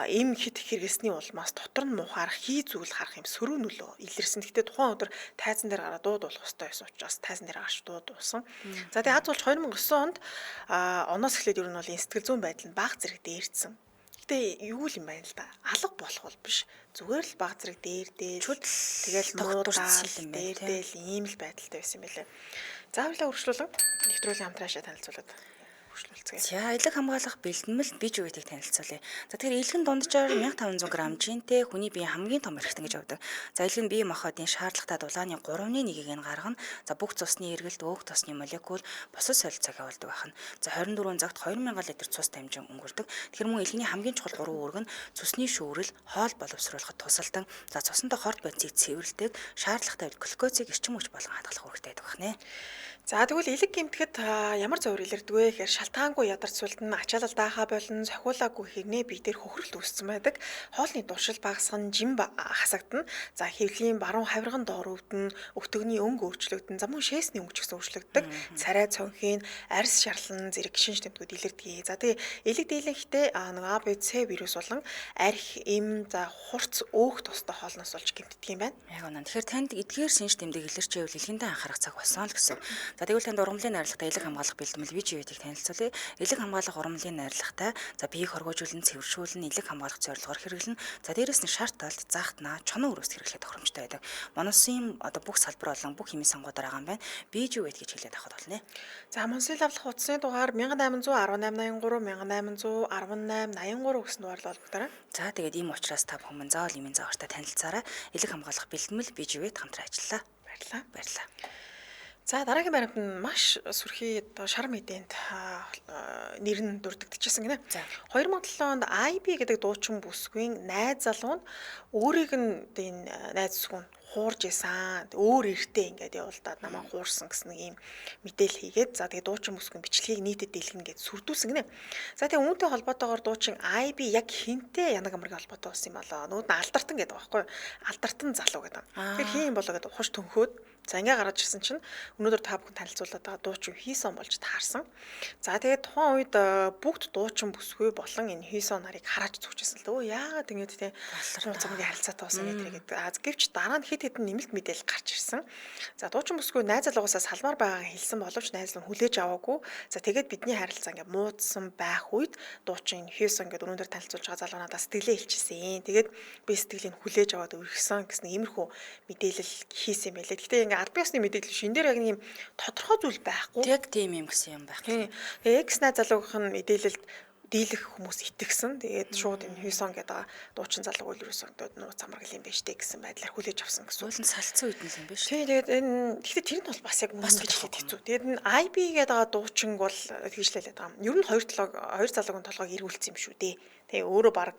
им хит хэрэглэсний улмаас дотор нь мухаар хий зүйл харах юм сөрөг нөлөө илэрсэн. Гэхдээ тухайн өдөр тайзан дээр гараад дууд болох хэрэгтэй байсан учраас тайзан дээр гарч дууд уусан. За тэгээд аз болж 2009 онд оноос эхлээд ер нь бол энэ сэтгэл зүйн байдал нь бага зэрэг дээрдсэн. Гэтэ юу юм байна л да. Алга болох бол биш. Зүгээр л бага зэрэг дээрдээ. Тэгэл тогтворцсон юм байна. Дээрдэл ийм л байдалтай байсан юм байлээ. Заавлаа өргөжлүүлэн нэвтрүүлгийн хамтраашаа танилцуулаад. За элэг хамгаалах бэлтгэл бие зүйтэй танилцуулъя. За тэгэхээр элэг нь дунджаар 1500 г жинтэй хүний биеийн хамгийн том эрхтэн гэж авдаг. За элэг нь бие махбодын шаардлагатай дулааны 3/1-ийг нь гаргана. За бүх цусны эргэлт, өөх цусны молекул бусад солилцоог явуулдаг байна. За 24 цагт 2000 литр цус дамжин өнгөрдөг. Тэгэхээр мөн элэгний хамгийн чухал 3 үүрэг нь цусны шүүрэл, хоол боловсруулахад тусалдан, за цусантай хорт бодисыг цэвэрлэдэг, шаардлагатай глюкозыг эрчим хүч болгон хадгалах үүрэгтэй байдаг байна. За тэгвэл элэг гэмтэхэд ямар зовир илэрдэг вэ гэхээр шалтгаангүй ядарч сүлдэн ачаалал даахаа болон цохиулаагүй хэрнээ бие дээр хөхрөлт үүссэн байдаг. Хоолны дуршил багасган, жим хасагдана. За хэвлийн баруун хавирган доор өвдөн, өвтөгний өнгө өөрчлөгдөн, за мөн шээсний өнгө ч гэсэн өөрчлөгддөг. Царай цонхийн, арьс шарлан зэрэг гişин тэмдгүүд илэрдэг. За тэгээ элэг дийлэнхтэй нэг А, Б, С вирус болон арх, эм, за хурц, өөх тустай хоолноос болж гэмтдэг юм байна. Яг үнэн. Тэгэхээр танд эдгээр шинж тэмдэг илэрчээвэл элэгэндээ анхаарах цаг болсон л гэсэн. За тэгвэл танд ургамлын найрлагатай элэг хамгаалах бэлтгэл бие зүйтэй танилцуулъя. Элэг хамгаалах ургамлын найрлагатай за биеийг хоргоожуулан цэвэршүүлэн элэг хамгаалах зорилгоор хэрэглэн за дээрэс нь шарт талд загтнаа чоноо өрөөс хэрэглэх тохиромжтой байдаг. Монсын одоо бүх салбар болон бүх химийн сангуудаар байгаа юм байна. Бие зүйт гэж хэлээд авах болно. За Монсын авлах утасны дугаар 181883 181883 гэсэн дугаар л олбогдорой. За тэгээд ийм учраас та бүхэн заавал имийн заавартай танилцаарай. Элэг хамгаалах бэлтгэл бие зүйт хамтран ажиллаа. Баярлалаа. За дараагийн баримт нь маш сүрхий шар мэдээнд нэр нь дурддагчсэн гинэ. 2007 онд IB гэдэг дуучин бүсгүй найз залуу нь өөрийг нь энэ найз бүсгүй хуурж исэн. Өөр эртээ ингээд явуулдаад намайг хуурсан гэсэн нэг юм мэдээлэл хийгээд за тэгээ дуучин бүсгүй бичлэгийг нийтэд дэлгэнэ гэж сүрдүүлсэн гинэ. За тэгээ үүнтэй холбоотойгоор дуучин IB яг хинтээ янаг амргийн холбоотой болсон юм болоо. Нүүд нь алдартан гэдэг байхгүй юу? Алдартан залуу гэдэг. Тэгэхээр хин юм болоо гэдэг ухаж төнхөөд За ингээ гараад ирсэн чинь өнөөдөр та бүхэн танилцуулаад байгаа дуучин Хийсон болж таарсан. За тэгээд тухайн үед бүгд дуучин бүсгүй болон энэ Хийсон нарыг хараад зүгчсэн л өө яагаад ингэж те замгийн харилцаатай болсон гэдэг. Гэвч дараа нь хэд хэдэн нэмэлт мэдээлэл гарч ирсэн. За дуучин бүсгүй найз залуугаас салмаар байгааг хэлсэн боловч найз нь хүлээж аваагүй. За тэгээд бидний харилцаа ингээ муудсан байх үед дуучин Хийсон гэдэг өнөөдөр танилцуулж байгаа залуу надад сэтгэлээ хэлчихсэн. Тэгээд би сэтгэлийг хүлээж аваад өргөсөн гэсэн иймэрхүү мэдээлэл хийсэн байлээ. Гэхдээ ингээ аль биесны мэдээлэл шин дээр яг нэг юм тодорхой зүйл байхгүй. Яг тийм юм гэсэн юм байх. Тэгээ экс найз залуугийн мэдээлэлд дийлэх хүмүүс итгэсэн. Тэгээд шууд энэ Хийсон гэдэг дуучин залуу үйлрүүсэн нууц амраг юм биш дээ гэсэн байдлаар хүлээж авсан гэсэн. Уул нь салцсан үед нь юм биш. Тийм тэгээд энэ гэхдээ тэр нь бол бас яг мөн гэж хэлээд хэцүү. Тэгээд энэ IB гэдэг дуучин бол тэгжлээлээд байгаа юм. Ер нь хоёр залуугийн толгойг эргүүлсэн юм шүү дээ. Тэгээ өөрөө баг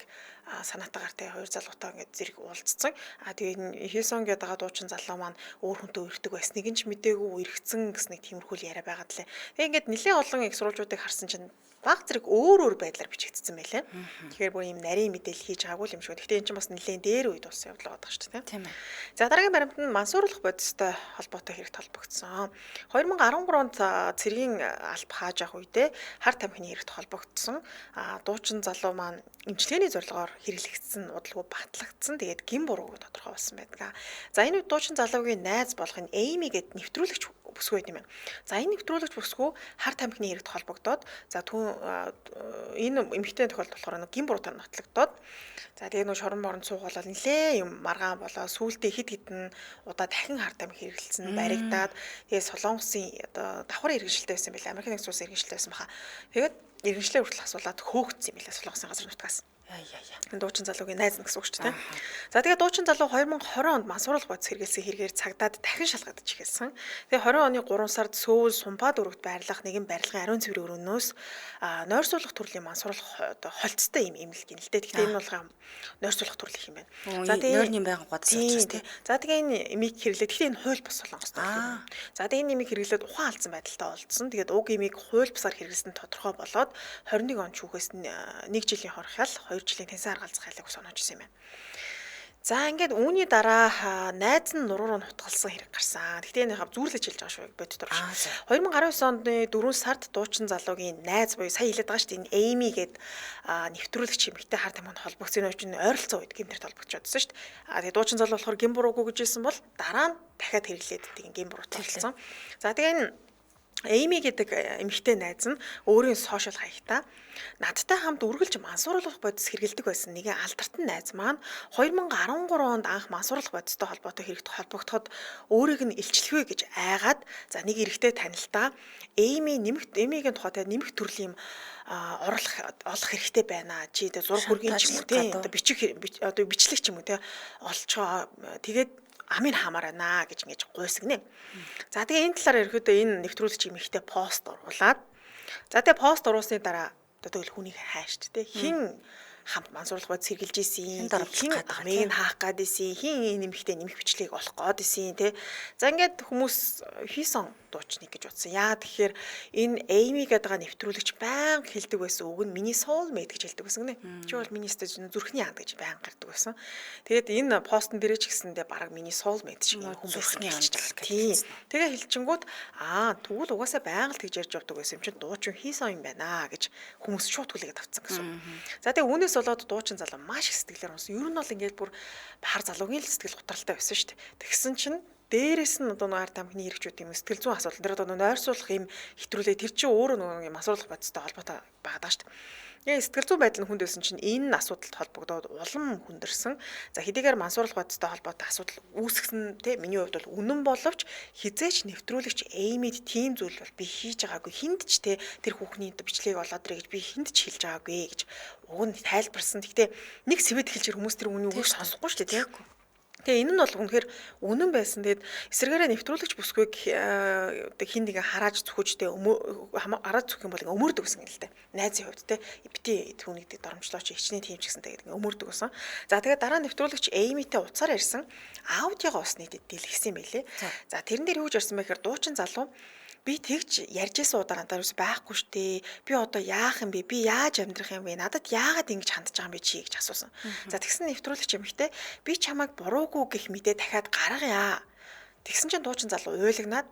санаатаагаар те хоёр залуутай ингээд зэрэг уулзсан. Тэгээ энэ Хийсон гэдэг дуучин залуу маань өөр хүнтэй үргэлдэг байсныг нь ч мдээгүй эргэцэн гэсэн нэг тиймэрхүүл яриа байгаад лээ. Тэгээ ингээд нэлээд олон их сурвалжуудыг харсан чинь баг зэрэг өөр байдлаар бичигдсэн байлаа. Тэгэхээр бүр юм нарийн мэдээлэл хийж байгаагүй юм шиг. Гэхдээ эн чинь бас нэлээд дээр үед болсон явдал байгаа шүү дээ. Тийм ээ. За дараагийн баримт нь мансууруулах бодистой холбоотой хэрэгт холбогдсон. 2013 онд цэргийн алба хааж авах үедээ хар тамхины хэрэгт холбогдсон. Дуучин залуу маань эмчилгээний зорилгоор хэрэглэгдсэн удалгүй батлагдсан. Тэгээд гин буруу тодорхой болсон байдаг. За энэ үед дуучин залуугийн найз болох энэ Эйми гэд нэвтрүүлэгч бүсгүй юм байна. За энэ нэвтрүүлэгч бүсгүй хар тамхины хэрэгт холбогдоод за энэ эмэгтэй тохиолдол болохоор нэг гин буруутай нотлогдоод за тэгээ нөө шорон борон цуугаалал нилээ юм маргаан болоо сүултээ хид хідэн удаа дахин хар тамхи хэрэглэсэн баригдаад тэгээ солонгосын одоо давхар иргэншилтэй байсан байлаа. Америкийн нэгдсэн улсын иргэншилтэй байсан баха. Тэгээд иргэншлээ хүртэл асуулаад хөөгдсөн юм байлаа солонгосын газар нутгаас. Дуучин залуугийн найз нь гэсэн үг ч тийм. За тэгээ дуучин залуу 2020 онд мансууруулах бодис хэрэгэлсэн хэрэгээр цагдаад дахин шалгагдаж эхэлсэн. Тэгээ 20 оны 3 сард Сөүл Сумпа дүүрэгт байрлах нэгэн барилгын ариун цэврийн өрөөнөөс нойрсуулах төрлийн мансууруулах холцтой юм эмнэлгийн л дээ. Гэхдээ энэ бол нойрсуулах төрлийн юм байна. За тэгээ нойрны байнгын бодис учраас тийм. За тэгээ энэ эмийг хэрэглээд гэхдээ энэ хууль бус солонгостой. За тэгээ энэ эмийг хэрэглээд ухаан алдсан байдалтай олдсон. Тэгээд уг эмийг хууль бусаар хэрэглэсэн тодорхой болоод 21 он шүүхээс 1 жилийн хорхол 2 жилийн тэнцэн аргалзах хайлыг санаачсан юм байна. За ингээд үүний дараа найз нь нуруу руу нутгалсан хэрэг гарсан. Гэхдээ энэ зүүрлэж хэлж байгаа шүү бодит дурш. 2019 оны 4 сард дуучин залуугийн найз буюу сая хэлээд байгаа шүү дээ. Энэ Эйми гээд нэвтрүүлэгч эмэгтэй хар тамхинд холбогдсон юм чинь ойролцоо үед гэмтэрт холбогдчиход байсан шүү дээ. Тэгээ дуучин залуу болохоор гин буруугүй гэж хэлсэн бол дараа нь дахиад хэрэглээд тийм гин буруутай болсон. За тэгээ энэ Эйми гэдэг эмэгтэй найз нь өөрийн сошиал хаягтаа надтай хамт үргэлж мансууруулах бодис хэрэгэлдэг байсан нэгэн алдартай найз маань 2013 онд анх мансууруулах бодистой холбоотой хэрэгт холбогдоход өөрийг нь илчлэхвэ гэж айгаад за нэг эрэгтэй танилтаа Эймигийн тухайд нэмэх төрлийн олох хэрэгтэй байна. Чи тэ зураг хүргийн ч юм уу те одоо бичлэг ч юм уу те олцоо тэгээд амийн хамаар байна гэж ингэж гуйсгнэ. За тэгээ энэ талаар ерөөдөө энэ нэвтрүүлэгч эмэгтэй пост оруулаад за тэгээ пост оруулсны дараа одоо хүнийг хайшт те хин хамт мансууруулах бодис хэрглэж ийсэн хин амийг хаах гад ийсэн хин нэмэгтэй нэмэх бичлэгийг олох гоод ийсэн те за ингээд хүмүүс Хийсон дуучныг гэж утсан. Яа тэгэхээр энэ Эйми гэдэг нэвтрүүлэгч баян хэлдэг байсан үг нь миний soulmate гэж хэлдэг байсан гинэ. Чи бол миний зүрхний анд гэж баян гардаг байсан. Тэгээд энэ постн дээрээ ч гэсэндээ бараг миний soulmate шиг хүн байсан гэж байгаа. Тийм. Тэгээ хэлчингүүд тэгвэл угаасаа баян л тэгж ярьж явдаг байсан юм чинь дуучин Хийсон юм байна гэж хүмүүс шууд хүлээгээд авцсан гэсэн. За тэгээ үүнээс болоод дуучин залуу маш их сэтгэлээр унсан. Ер нь бол ингээд бүр бахар залуугийн л сэтгэл готралтай байсан шүү дээ. Тэгсэн чинь дээрээс нь одоо наар тамхины хэрэгчүүд юм сэтгэл зүйн асуудал дээр одоо нойрсуулах юм хэтрүүлээ тэр чинь өөрөө нэг юм асуулах бодистой холбоотой байгаа шүү дээ. Тэгээ сэтгэл зүйн байдал нь хүнд байсан чинь энэ асуудалд холбогдоод улам хүндэрсэн. За хэдийгээр мансууруулах бодистой холбоотой асуудал үүсгэсэн те миний хувьд бол үнэн боловч хизээч нэвтрүүлэгч Эймид тийм зүйл бол би хийж байгаагүй хинд ч те тэр хүүхний бичлэгийг олоод ирээ гэж би хинд ч хэлж байгаагүй гэж уг нь тайлбарсан. Гэхдээ нэг сэвэд хэлж хүмүүс тэр үнийг үгүй сонсохгүй шүү дээ те. Тэгээ энэ нь бол үнэхээр үнэн байсан. Тэгээд эсрэгээрээ нэвтрүүлэгч бүсгүйг хин нэгэ харааж зүхөжтэй хараад зүх юм бол өмөрдөг гэсэн юм л дээ. Найзын хувьд те бити түүнийг доромжлооч хичнээн тийм ч гэсэн тэгээд өмөрдөг гэсэн. За тэгээд дараа нэвтрүүлэгч Эймитэй уцаар ярьсан аудиогоо бас нийтэд дэлгэсэн юм байлээ. За тэрэн дээр юу гэж ярьсан бэ гэхээр дуучин залуу би тэгж ярьжсэн удаа надад юус байхгүй штэ. Би одоо яах юм бэ? Би яаж амьдрах юм бэ? Надад яагаад ингэж хандж байгаа юм бэ чи гэж асуусан. За тэгсэн нэвтрүүлэгч юм ихтэй би чамайг буруугүй гэх мэдээ дахиад гаргая. Тэгсэн чинь дуучин залуу уйлагнаад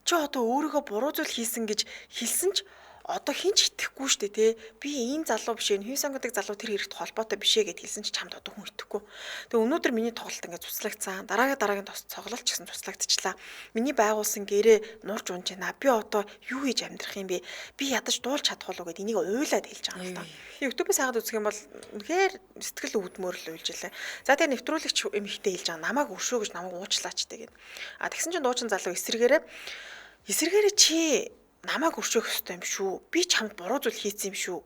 чи одоо өөрийгөө буруу зүйл хийсэн гэж хэлсэн ч одоо хин ч итгэхгүй штэ тий. Би ийм залуу биш ээ. Хьюсон гэдэг залуу тэр хэрэгт холбоотой биш ээ гэд хэлсэн чи чамд одоо хүн итгэхгүй. Тэгээ өнөөдөр миний тоглолт ингээд цуцлагдсан. Дараагийн цоглолт ч гэсэн цуцлагдчихлаа. Миний байгуулсан гэрээ нурж унж байна. Би одоо юу хийж амьдрах юм бэ? Би ядаж дуулж чадах болов гэд энийг уйлаад хэлж байгаа юм л да. YouTube-ээс хагаад үзэх юм бол үнэхээр сэтгэл өвдмөр л уйлж илээ. За тэгээ нэвтрүүлэгч эмэгтэй хэлж байгаа. Намайг өршөө гэж намайг уучлаач гэдэг. Тэгсэн чинь дуучин залуу эсрэгээрээ чи намайг өршөөх ёстой юм шүү. Би чамд буруу зүйл хийсэн юм шүү.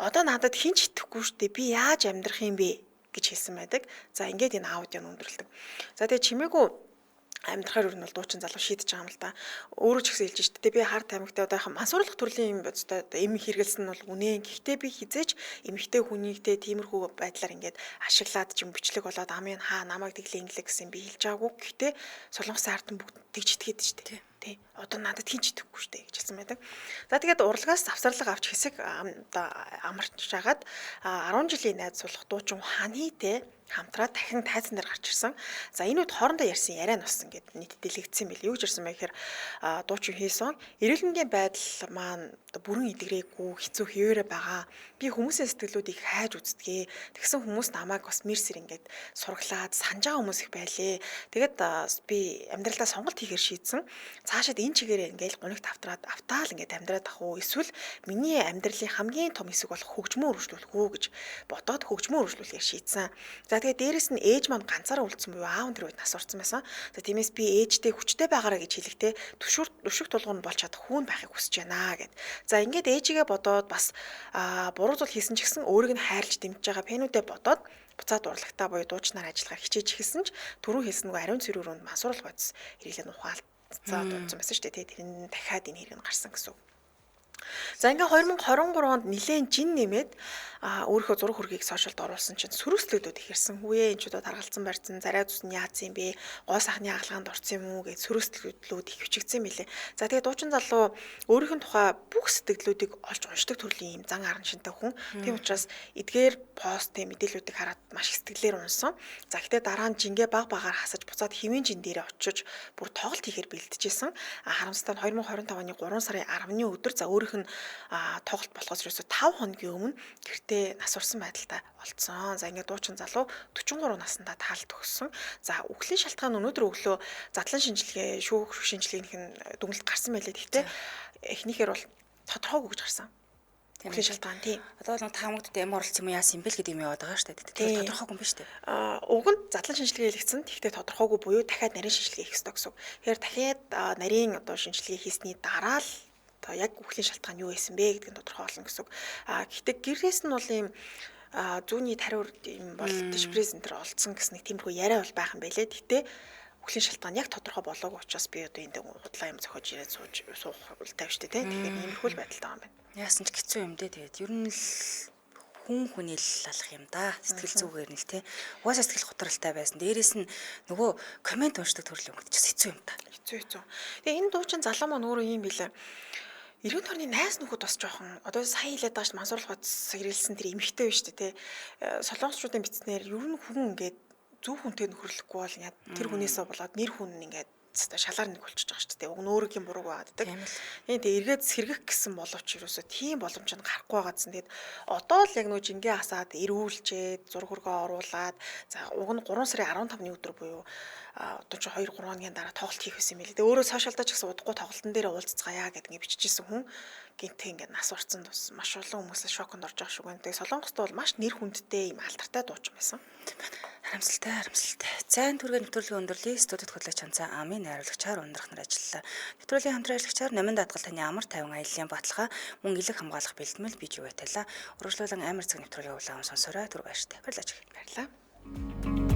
Одоо надад хэн ч итгэхгүй штэ. Би яаж амьдрах юм бэ гэж хэлсэн байдаг. За ингээд энэ аудио нь өндөрлөдөг. За тэгээ чимээгүй амьдрахаар юу нь бол дуучин залуу шийдэж байгаа юм л да. Өөрөө ч гэсэн хэлж штэ. Би хар тамхитай одоо мансуурлах төрлийн юм бодтой эм хэрэгэлсэн нь бол үнэ. Гэхдээ би хизээч эмэгтэй хүнийгтэй тиймэрхүү байдлаар ингээд ашиглаад ч юм бичлэг болоод амын намайг тэглээ инглээ гэсэн би хэлж байгаагүй. Гэхдээ солонгосын ард нь бүгд тэгж итгээд штэ. Тий. Одоо надад хинч итгэхгүй штэ гэж хэлсэн байдаг. За тэгээд урлагаас завсарлага авч хэсэг амарч жагаад 10 жилийн найз суулгах дуучин Ханхитэй хамтраад дахин тайзан дээр гарч ирсэн. За энэ үед хоорондоо ярьсан яриа нь болсон гэд нийт дэлгэцсэн байл. Юу гэж ирсэн бэ гэхээр дуучин Хьюсон эрүүл мэндийн байдал маань бүрэн эдгрээгүй хэцүү хэвээрээ байгаа. Би хүмүүсийн сэтгэлүүдийг хайж үздэг. Тэгсэн хүмүүс намайг бас мэрсэр ингээд сургалаад санаж байгаа хүмүүс их байлээ. Тэгээд би амьдралдаа сонголт хийхээр шийдсэн. Цаашаад энэ чигээрээ ингээл гунигт автаал ингээд амьдраад ах уу эсвэл миний амьдралын хамгийн том хэсэг болох хөгжмөө өргөжлүүлэх үү гэж бодоод хөгжмөө өргөжлүүлэхээр шийдсэн. За тэгээд дээрэс нь ээж маань ганцаараа үлдсэн буюу аав тэр үед нас орсон байсан. За тиймээс би ээжтэй хүчтэй байгаараа гэж хэлэхдээ өшөг тулгуур нь болж чадах хүн байхыг хүсэж байна гэд. За ингээд ээжигээ бодоод бас буруу зүйл хийсэн ч гэсэн өөрийг нь хайрлж дэмжиж байгаа пенүүдээ бодоод буцаад урлагтаа буюу дуучнаар ажиллахаар хичээж эхэлсэн ч түрүү хэлсэн нөгөө ариун цэрүүрөнд мансууруулах бодис хэрэглэн ухаалт за дуудсан байсан шүү дээ. Тэр нь дахиад энэ хэрэг нь гарсан гэсэн. За ингээ 2023 онд нилээн жин нэмээд өөрийнхөө зураг хүргийг сошиалд оруулсан чинь сөрөслөгдөд ихэрсэн. Хүүе энэ ч удаа таргалцсан барьсан зарай зүс нь яац юм бэ? Гоо сахны хаалгаанд орсон юм уу гэж сөрөслөгдлүүд их хүчигдсэн мэлээ. За тэгээ дуучин залуу өөрийнх нь тухай бүх сэтгэлдлүүдийг олж уншдаг төрлийн юм зан аран шинтэй хүн. Тийм учраас эдгээр пост мэдээллүүдийг хараад маш их сэтгэлээр унсан. За гэтээ дараа нь жингээ баг багаар хасаж буцаад хэвийн жин дээрээ очиж бүр тоглолт хийхээр бэлдэжсэн. Харамсалтай нь 2025 оны 3 сарын 10-ны өдөр за өөрийнх нь тоглолт болохоос ерөөсө 5 хоногийн өмнө гэртээ нас урсан байдалтай болцсон. За ингээд дуучин залуу 43 наснда таалт өгсөн. За үхлийн шалтгаан өнөөдөр өглөө задлан шинжилгээ шүүх шинжилгээнийх нь дүгнэлт гарсан байлээ. Гэхдээ эхнийхээр бол тодорхойгүй гэж гарсан. Үхлийн шалтгаан тийм. Одоо бол та хамагдд ямар оролцсон юм яасан юм бэл гэдэг юм яваад байгаа шүү дээ. Тэр тодорхойгүй юм биш үү? Уг нь задлан шинжилгээ хийлгэсэн. Тэгвэл тодорхойгүй буюу дахиад нарийн шинжилгээ хийх ёстой гэсэн. Тэгэхээр дахиад нарийн одоо шинжилгээ хийсний дараа л одоо яг үхлийн шалтгаан юу байсан бэ гэдгийг тодорхой болно гэсэн. Гэхдээ гэрээс нь бол ийм зүүнний тариур юм бол депрессентер олдсон гэсэн нэг тиймэрхүү яриа бол байх юм байлээ. Гэхдээ үхлийн шалтгаан яг тодорхой болоогүй учраас би одоо энд худлаа юм зохиож ирээд суух тавь штэ тий. Тэгэхээр иймэрхүү л байдалтай байгаа юм байна. Яасан ч хэцүү юм дээ. Тэгээд ер нь л хүн хүнийг алах юм да. Сэтгэл зүгээр нь л тий. Угаасаа сэтгэл готролтой байсан. Дээрээс нь нөгөө комент уншдаг төрлийн өнгөд ч хэцүү юм да. Хэцүү. Тэгээ энэ дуучин залуу маань өөрөө юм билээ. Иргэн тойрны найз нөхөд бас жоохон одоо сайн хэлээд байгаа ш мансуурлах бодис хэрэгэлсэн тэр эмэгтэй биш үү те. Солонгосчуудын бичснээр ер нь хүн ингээд зөв хүнтэй нөхөрлөхгүй бол яа тэр хүнээсээ болоод нэр хүн ингээд шалаар нэг болчихж байгаа шүү дээ. Уг нь өөрөгийн бурууг бааддаг. Тийм тэгээ эргээд сэргэх гэсэн боловч юусоо тийм боломж нь гарахгүй байгаа гэсэн. Тэгээд одоо л яг нөө жингээ хасаад эрүүлжээд зураг хөргөө оруулаад за уг нь 3 сарын 15-ны өдөр буюу одоо ч 2 3 хоногийн дараа тоглолт хийх байсан юм билээ. Тэгээ өөрөө сошиалдаа ч гэсэн удахгүй тоглолтын дээр уулзцгаая гэдэг ингэ бичижсэн хүн гинтээ ингэ нас урцсан тус маш олон хүмүүсээс шоконд орж байгаа шүү гэн. Тэгээ Солонгост бол маш нэр хүндтэй юм алдартай дуучин байсан. Харамсалтай. Цайн түргээ нэвтрүүлгийн өндөрлөлийн студид хөтлөгч Чанцаа Амын найруулагчаар ундрах нар ажиллалаа. Нэвтрүүлгийн хамтран ажиллагчаар Номин даатгал таны амар тайван аяллаа баталгаа мөн илэг хамгаалах бэлтгэл бийж өгötэлээ. Урагшлуулан амар цаг нэвтрүүлгийн улаан сонсороо түр баяртай. Баярлалаа.